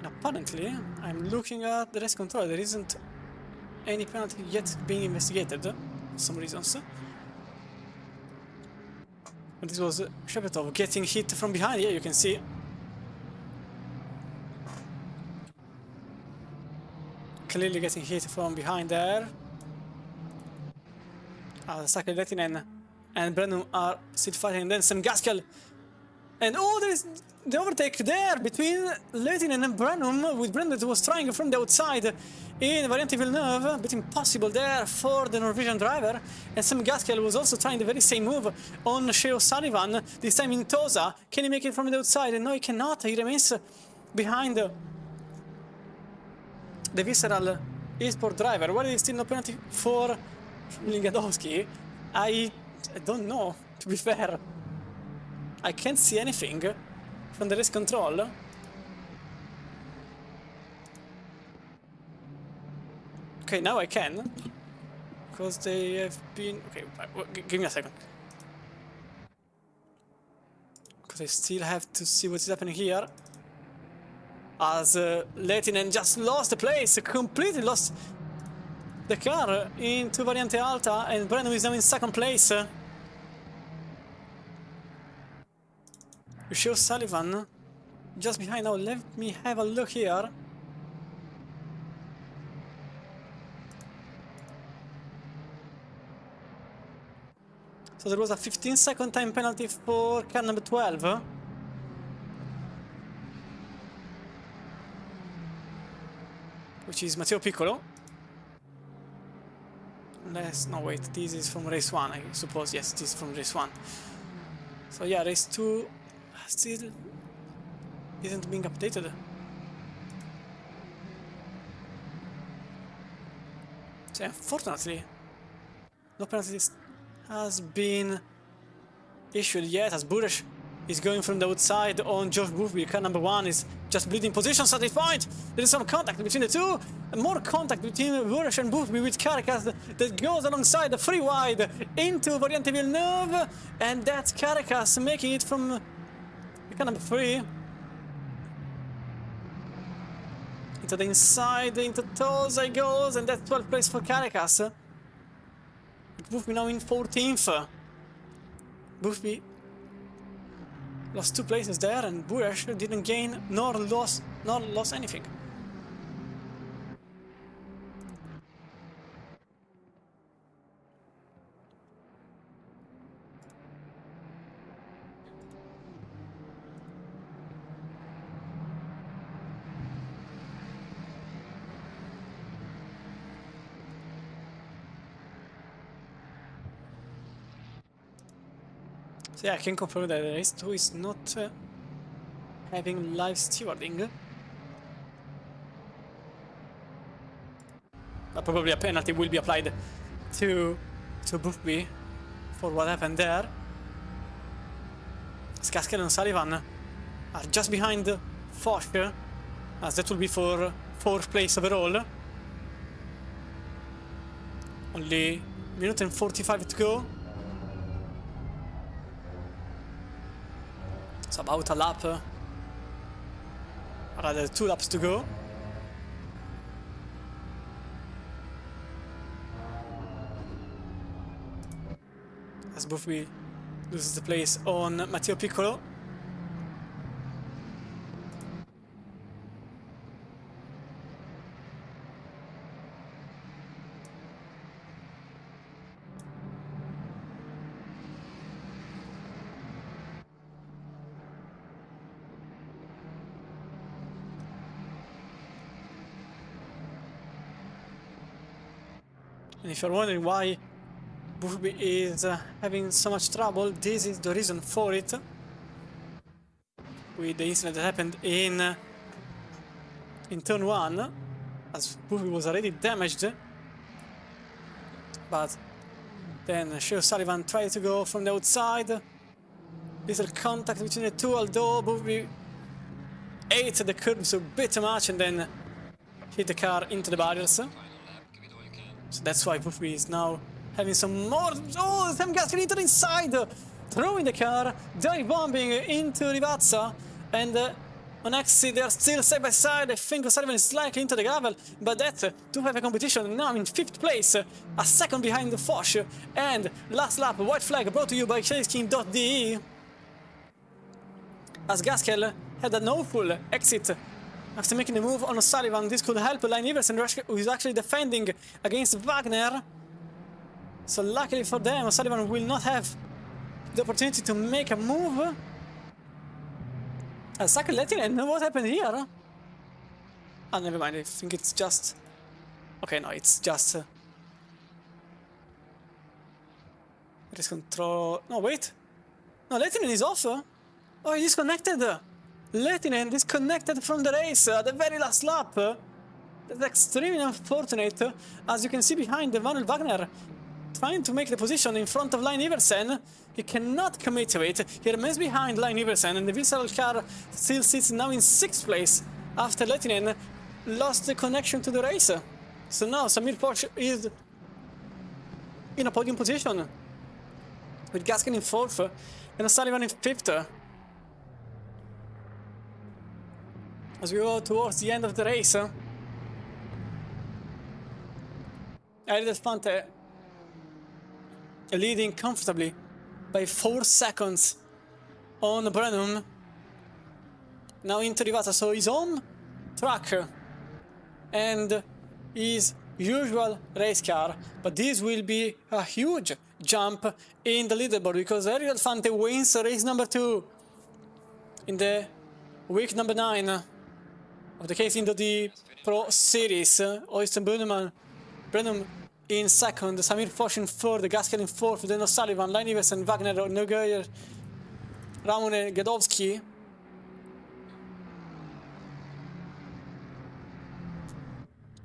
Apparently, I'm looking at the race control, there isn't any penalty yet being investigated, for some reasons. And this was Shepetov getting hit from behind, here you can see. Clearly getting hit from behind there. Sakari Lehtinen and Brennan are still fighting, and then Sam Gaskell. And oh, there is the overtake there between Lehtinen and Brennan, with Brennan who was trying from the outside in Variante Villeneuve, a bit impossible there for the Norwegian driver. And Sam Gaskell was also trying the very same move on Shea O'Sullivan, this time in Tosa. Can he make it from the outside? And no, he cannot. He remains behind the visceral esport driver. Why is still no penalty for Gadowski? I don't know, to be fair. I can't see anything from the race control. Okay, now I can. Because they have been... Okay, give me a second. Because I still have to see what's happening here. As Lehtinen just lost the place, completely lost the car into Variante Alta, and Brennan is now in second place. Shea O'Sullivan just behind now. Let me have a look here. So there was a 15-second time penalty for car number 12. Which is Matteo Piccolo. Unless, no wait, this is from race 1, I suppose. Yes, this is from race 1. So yeah, race 2 still isn't being updated. So unfortunately, no penalty has been issued yet, as Buresh is going from the outside on Josh Boothby. Car number 1 is just bleeding positions at this point. There is some contact between the two. More contact between Buresh and Boothby with Caracas that goes alongside the free wide into Variante Villeneuve. And that's Caracas making it from car number 3 into the inside, into Tosa goes, and that's 12th place for Caracas. Boothby now in 14th. Boothby lost 2 places there, and Buresh didn't gain nor lost anything. So yeah, I can confirm that race 2 is not having live stewarding. But probably a penalty will be applied to Boothby for what happened there. Gaskell and Sullivan are just behind Foch, as that will be for 4th place overall. Only a minute and 45 to go. So about a lap, or rather 2 laps to go. As Boothby loses the place on Matteo Piccolo. And if you're wondering why Boothby is having so much trouble, this is the reason for it. With the incident that happened in turn 1, as Boothby was already damaged. But then Sheo Sullivan tried to go from the outside. Little contact between the two, although Boothby ate the curbs a bit too much and then hit the car into the barriers. So that's why Boothby is now having some more. Oh, Sam Gaskin into the inside, throwing the car, dive bombing into Rivazza, and on exit they're still side by side. I think O'Sullivan is slightly into the gravel, but that's to have a competition now in 5th place, a second behind the Foch. And last lap, white flag brought to you by ChaseKing.de. As Gaskell had an awful exit after making the move on O'Sullivan. This could help Line Iversen, who is actually defending against Wagner. So luckily for them, O'Sullivan will not have the opportunity to make a move. Saka Lehtinen, what happened here? Oh, never mind, I think it's just... Okay, no, it's just... Race control... No, wait! No, Lehtinen is off! Oh, he disconnected! Lehtinen disconnected from the race at the very last lap. That's extremely unfortunate, as you can see behind Manuel Wagner trying to make the position in front of Line Iversen. He cannot commit to it. He remains behind Line Iversen, and the visceral car still sits now in 6th place after Lehtinen lost the connection to the race. So now Samir Porsche is in a podium position with Gaskin in 4th and O'Sullivan in 5th. As we go towards the end of the race, Ariel Fante leading comfortably by 4 seconds on Brenham. Now into Rivazza, so his own track and his usual race car, but this will be a huge jump in the leaderboard because Ariel Fante wins race number 2 in the week number 9 of the KCD Pro Series. Oyster Brenham in 2nd, Samir Foch in 3rd, Gaskell in 4th, then O'Sullivan, Line Iversen, Wagner, Neugeyer, Ramone, Gadowski.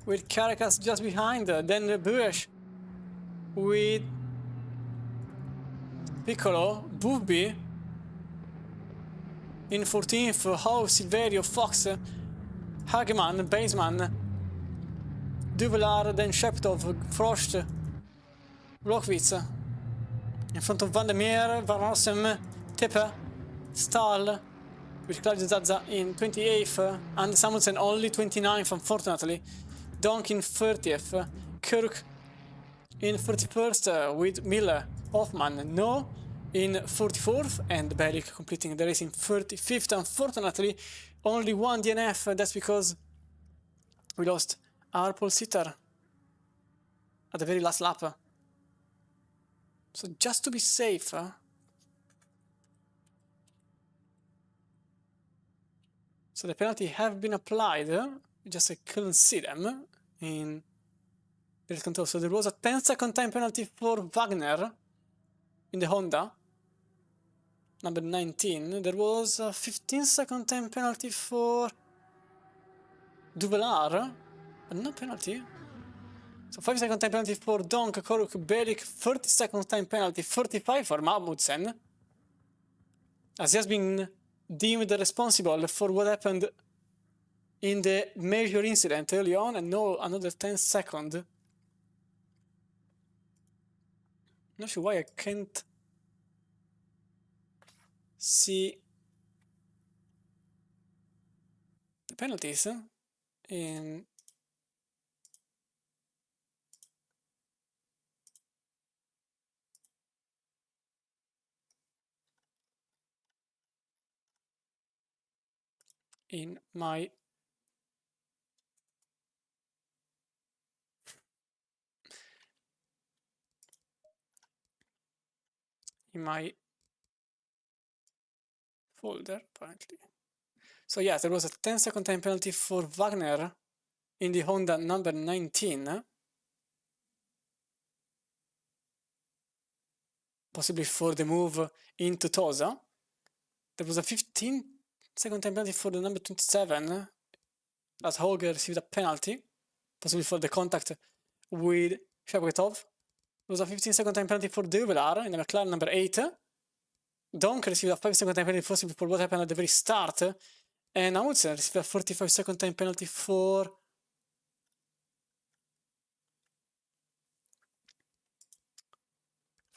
With Caracas just behind, then Buresh with Piccolo, Bubby. In 14th, Ho, Silverio, Fox, Hageman, Baseman, Duvelar, then Sheptov, Frost, Blockwitz. In front of Van der Meer, Van Rossem, Tipper, Stahl, with Claudio Zazza in 28th, and Samuelsen only 29th, unfortunately. Donk in 30th, Kirk in 31st, with Miller, Hoffman, no, in 44th, and Bellic completing the race in 35th. Unfortunately, only one DNF, that's because we lost our pole sitter at the very last lap. So just to be safe, so the penalty have been applied, just I couldn't see them in the race control. So there was a 10-second time penalty for Wagner in the Honda, number 19. There was a 15-second time penalty for Duvelar, but no penalty. So 5-second time penalty for Donk, Koruk, Belik, 30-second time penalty, 45 for Mahmudsen, as he has been deemed responsible for what happened in the major incident early on, and no, another 10-second. Not sure why I can't see the penalties in my folder, apparently. So yeah, there was a 10-second time penalty for Wagner in the Honda number 19, possibly for the move into Tosa. There was a 15-second time penalty for the number 27, as Holger received a penalty, possibly for the contact with Shepetov. There was a 15-second time penalty for Duvelar in the McLaren number 8. Donk received a 5-second time penalty possibly for what happened at the very start. And Amundsen received a 45-second time penalty for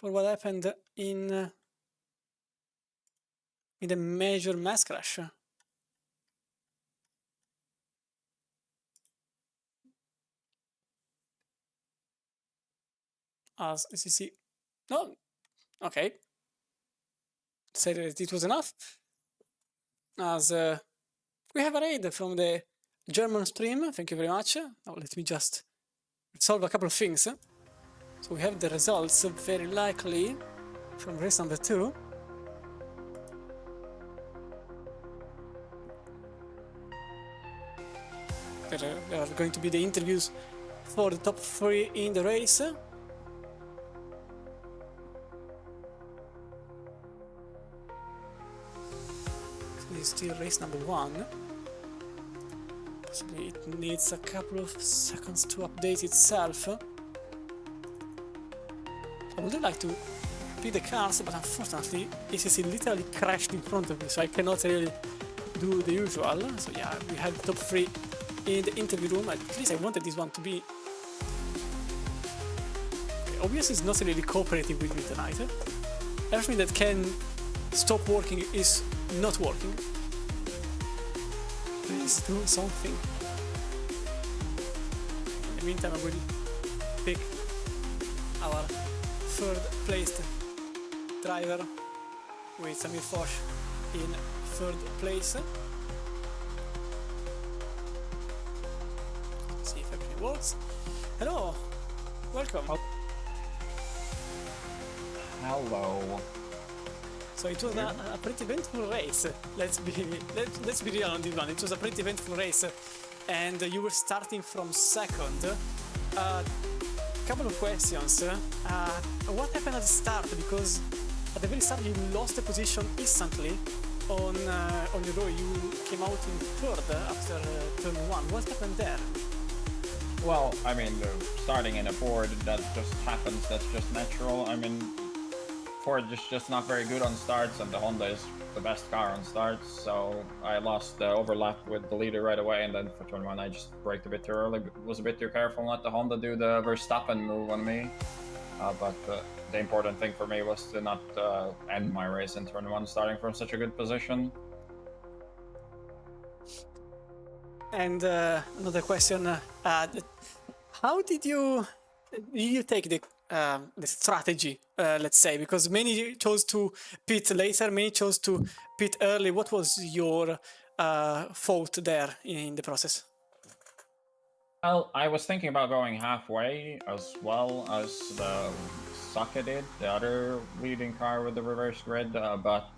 what happened in the major mass crash. As you see, no, okay. Said that it was enough. As we have a raid from the German stream, thank you very much. Now let me just solve a couple of things. So we have the results, very likely, from race number 2. There are going to be the interviews for the top 3 in the race. This is still race number 1. Possibly it needs a couple of seconds to update itself. I would like to beat the cars, but unfortunately ACC literally crashed in front of me, so I cannot really do the usual. So yeah, we have the top 3 in the interview room. At least I wanted this one to be... OBS is not really cooperating with me tonight. Everything that can stop working is not working. Please do something. In the meantime, I will pick our third placed driver with Samir Foch in third place. See if everything works. Hello, welcome. Hello. So it was a pretty eventful race. Let's be real on this one. It was a pretty eventful race, and you were starting from second. Couple of questions. What happened at the start? Because at the very start you lost the position instantly on your row. You came out in third after turn 1. What happened there? Well, I mean, starting in a board, that just happens. That's just natural. I mean, Ford is just not very good on starts, and the Honda is the best car on starts, so I lost the overlap with the leader right away, and then for turn 1 I just braked a bit too early, was a bit too careful, let the Honda do the Verstappen move on me. But the important thing for me was to not end my race in turn 1 starting from such a good position. And another question, how did you take the strategy, let's say, because many chose to pit later, many chose to pit early. What was your fault there in the process? Well, I was thinking about going halfway as well as the Saka did, the other leading car with the reverse grid, but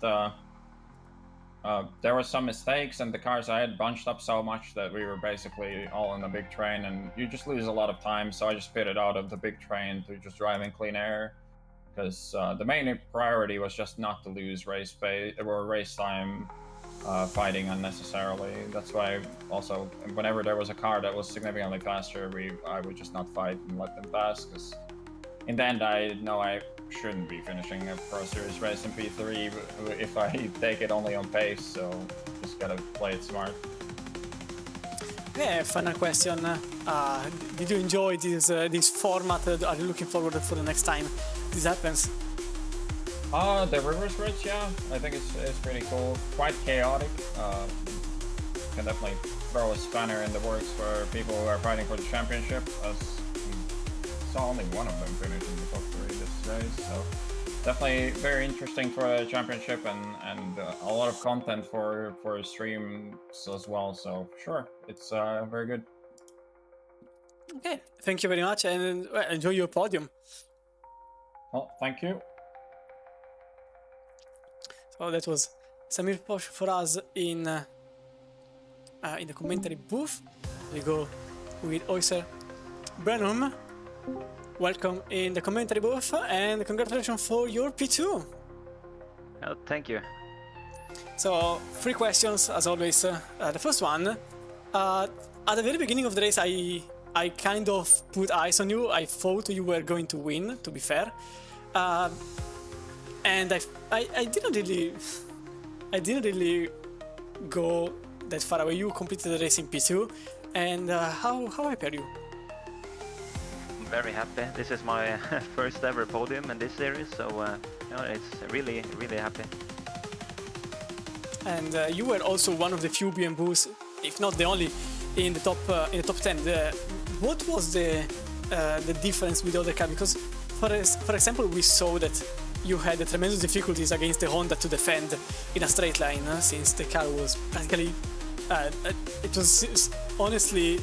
there were some mistakes, and the cars I had bunched up so much that we were basically all in the big train, and you just lose a lot of time, so I just pitted out of the big train to just drive in clean air, because the main priority was just not to lose race time fighting unnecessarily. That's why also, whenever there was a car that was significantly faster, I would just not fight and let them pass, because in the end I know I shouldn't be finishing a Pro Series race in P3 if I take it only on pace, so just gotta play it smart. Yeah, final question. Did you enjoy this format? Are you looking forward for the next time this happens? The reverse grids, yeah, I think it's pretty cool. Quite chaotic. Can definitely throw a spanner in the works for people who are fighting for the championship, as we saw only one of them finish in the top 3 this race, so definitely very interesting for a championship, and a lot of content for streams as well, so sure, it's very good. Okay, thank you very much, and enjoy your podium. Well, thank you. So that was Samir Posh for us in the commentary booth. We go with Oyster Brenham. Welcome in the commentary booth, and congratulations for your P2. Oh, thank you. So 3 questions as always. The first one, at the very beginning of the race, I kind of put eyes on you. I thought you were going to win, to be fair. And I didn't really go that far away. You completed the race in P2, and how happy are you? I'm very happy. This is my first ever podium in this series, so it's really happy. And you were also one of the few BMWs, if not the only, in the top 10. What was the difference with the other car? Because for example, we saw that you had tremendous difficulties against the Honda to defend in a straight line, since the car was practically... it was honestly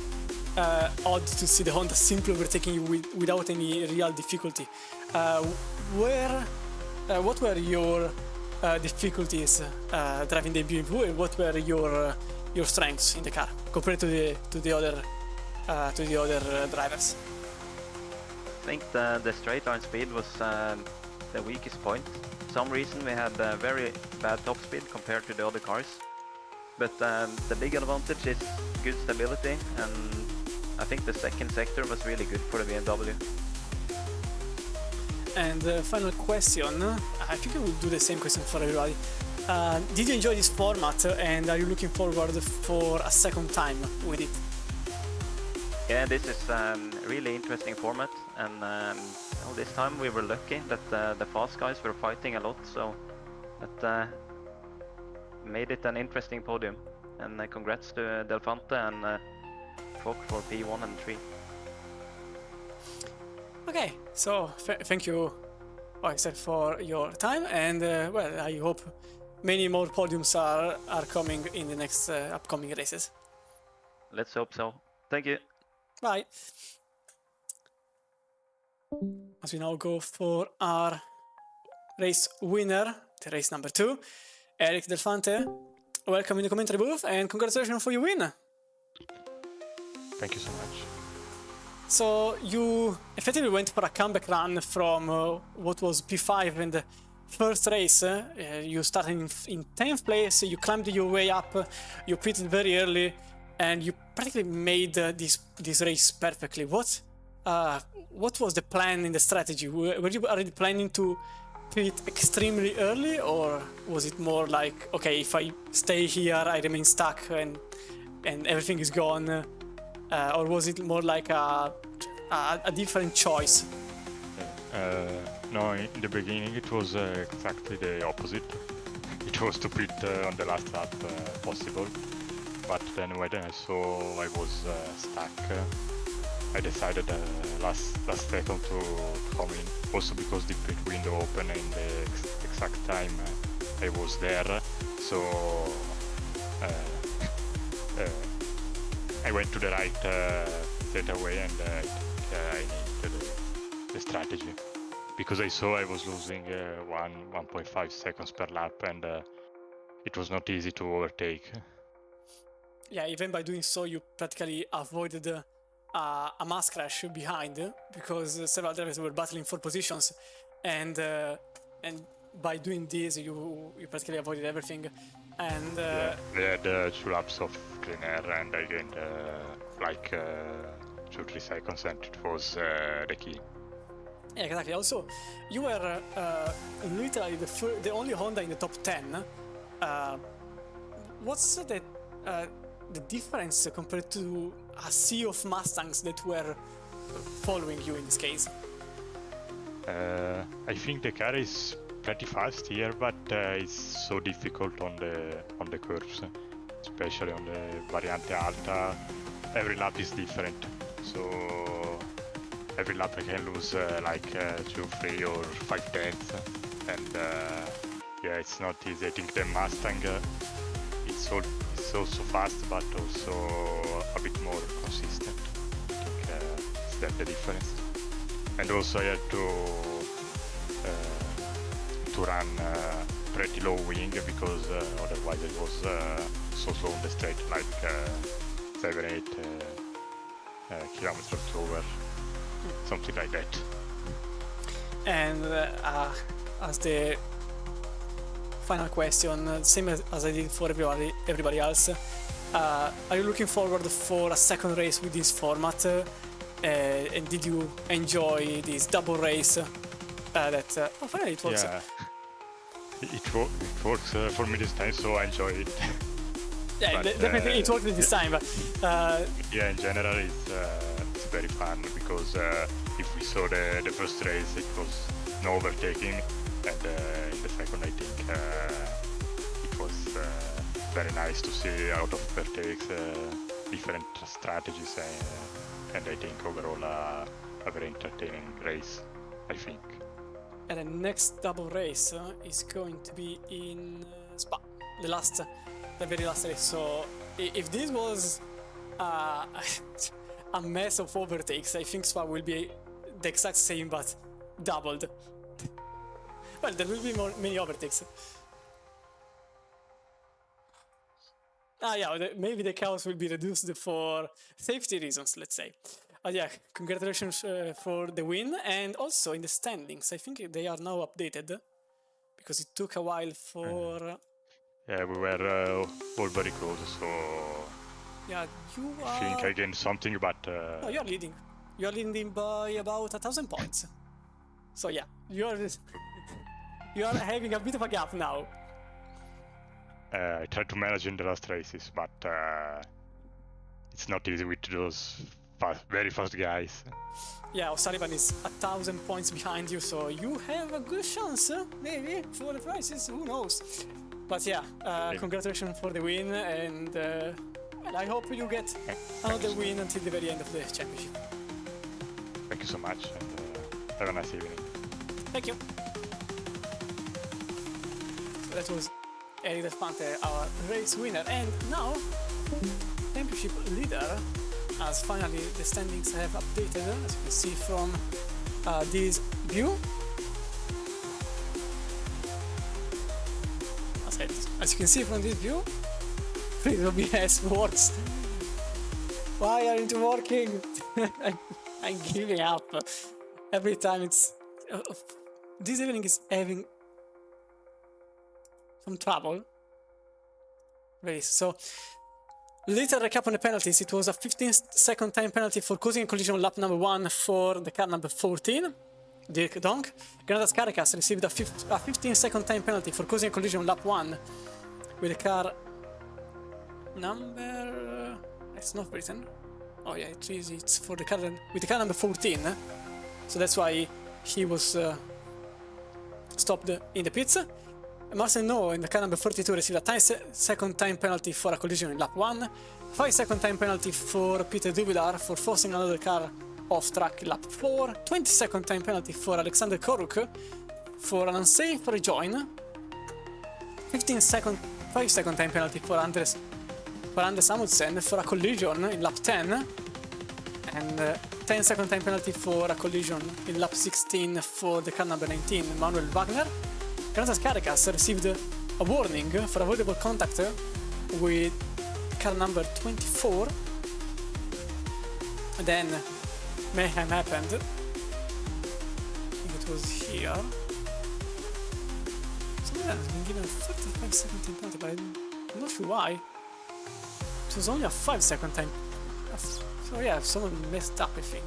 odd to see the Honda simply overtaking you without any real difficulty. What were your difficulties driving the BMW, and what were your strengths in the car compared to the other drivers? I think the straight line speed was the weakest point. For some reason we had very bad top speed compared to the other cars. But the big advantage is good stability, and I think the second sector was really good for the BMW. And final question, I think I will do the same question for everybody. Did you enjoy this format, and are you looking forward for a second time with it? Yeah, this is a really interesting format, and this time we were lucky that the fast guys were fighting a lot, so that made it an interesting podium. And congrats to Delfante and Fock for P1 and 3. Okay, so thank you, Oyster, for your time, and well, I hope many more podiums are coming in the next upcoming races. Let's hope so. Thank you. Bye. As we now go for our race winner, the race number 2, Eric Delfante. Welcome in the commentary booth, and congratulations for your win. Thank you so much. So you effectively went for a comeback run from what was P5 in the first race. You started in 10th place, you climbed your way up, you pitted very early, and you practically made this race perfectly. What was the plan in the strategy? Were you already planning to pit extremely early, or was it more like, okay, if I stay here, I remain stuck and everything is gone, or was it more like a different choice? No, in the beginning it was exactly the opposite. It was to pit on the last lap possible, but then when I saw I was stuck, I decided last second to come in. Also because the pit window opened in the exact time I was there, so I went to the right straight away, and I needed the strategy, because I saw I was losing 1.5 seconds per lap, and it was not easy to overtake. Yeah, even by doing so, you practically avoided a mass crash behind, because several drivers were battling for positions, and by doing this, you practically avoided everything. And I had 2 laps of clean air, and I gained like 2-3 seconds, and it was the key. yeah, exactly. Also, you were literally the only Honda in the top 10. What's the difference compared to a sea of Mustangs that were following you in this case? I think the car is pretty fast here, but it's so difficult on the curves, especially on the Variante Alta. Every lap is different, so every lap I can lose like 2, 3 or 5 tenths, and yeah, it's not easy. I think the Mustang it's also fast, but also a bit more consistent. I think that's the difference. And also I had to run pretty low wing, because otherwise it was so slow on the straight, like 7-8 kilometers per hour, something like that. And as the final question, same as I did for everybody else, are you looking forward for a second race with this format? And did you enjoy this double race? Finally it works. Yeah, it works for me this time, so I enjoy it. Yeah, But, definitely it worked this time. But yeah, in general it's very fun, because if we saw the first race, it was no overtaking, and in the second I think it was very nice to see out of overtakes, different strategies, and I think overall a very entertaining race, I think. And the next double race is going to be in Spa, the very last race. So if this was a mess of overtakes, I think Spa will be the exact same, but doubled. Well, there will be many overtakes. Yeah, maybe the chaos will be reduced for safety reasons, let's say. Yeah, congratulations for the win, and also in the standings, I think they are now updated, because it took a while for... Yeah, we were all very close, so Yeah, you I think are... I gained something, but No, you are leading. You are leading by about 1,000 points. So yeah, you are having a bit of a gap now. I tried to manage in the last races, but it's not easy with those very fast guys. Yeah, O'Sullivan is 1,000 points behind you, so you have a good chance, maybe, for the prizes, who knows. But yeah, congratulations for the win, and well, I hope you get another win until the very end of the championship. Thank you so much, and have a nice evening. Thank you. So that was Eric Delfante, our race winner, and now championship leader, as finally the standings have updated, as you can see from this view. As you can see from this view, Freedom OBS works. Why aren't you working? I'm giving up. Every time it's... this evening is having some trouble. Really, so... Little recap on the penalties. It was a 15-second time penalty for causing a collision on lap number 1 for the car number 14. Dirk Donk. Granadas Caricas received a 15-second time penalty for causing a collision on lap 1 with the car number... it's not written. Oh yeah, it's for the car with the car number 14. So that's why he was stopped in the pits. Marcel No in the car number 42 received a 10-second time penalty for a collision in lap 1. 5-second time penalty for Peter Duvilar for forcing another car off track in lap 4. 20-second time penalty for Alexander Koruk for an unsafe rejoin. 5-second time penalty for Anders Amundsen for a collision in lap 10. And 10-second time penalty for a collision in lap 16 for the car number 19, Manuel Wagner. Granadas Caricas received a warning for avoidable contact with car number 24. And then mayhem happened. I think it was here. Someone has been given a 35-second time penalty, but I'm not sure why. It was only a 5-second time. So yeah, someone messed up, I think.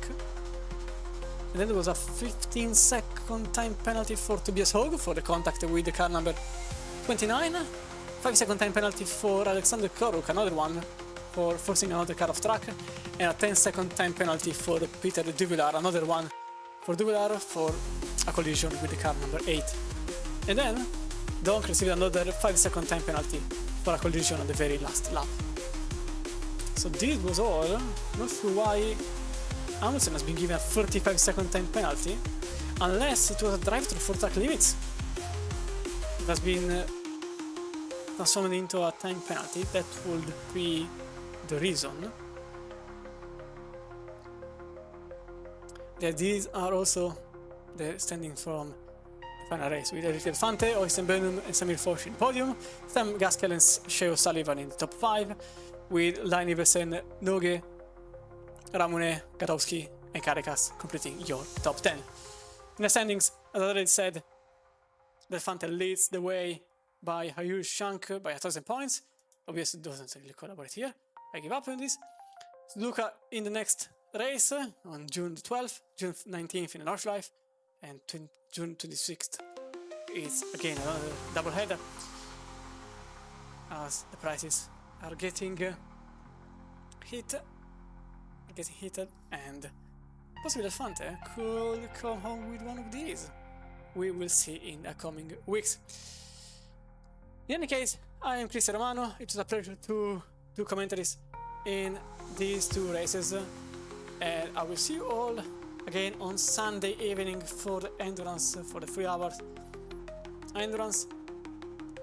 And then there was a 15-second time penalty for Tobias Haug for the contact with the car number 29. 5-second time penalty for Alexander Koruk, another one for forcing another car off track. And a 10-second time penalty for Peter Duvilar, another one for Duvilar for a collision with the car number 8. And then Donk received another 5-second time penalty for a collision on the very last lap. So this was all. Not sure why Amundsen has been given a 35-second time penalty, unless it was a drive-through for track limits. It has been transformed into a time penalty. That would be the reason. Yeah, these are also the standings from the final race, with Eric Elefante, Oysten Bönum and Samir Foch in the podium, Sam Gaskell and Shea O'Sullivan in the top 5, with Line Iversen, Noge, Ramone, Gadowski and Caricas completing your top 10. In the standings, as I already said, Elefante leads the way by Hayur Shank by 1,000 points. Obviously doesn't really collaborate here. I give up on this. Suzuka in the next race on June the 12th, June 19th in Nordschleife, and June 26th is again another double header as the prices are getting heated, and possibly Elefante could come home with one of these. We will see in the coming weeks. In any case, I am Cristian Romano. It was a pleasure to do commentaries in these two races, and I will see you all again on Sunday evening for the endurance, for the 3 hours endurance.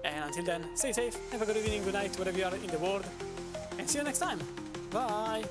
And until then, stay safe, have a good evening, good night, wherever you are in the world, and see you next time. Bye!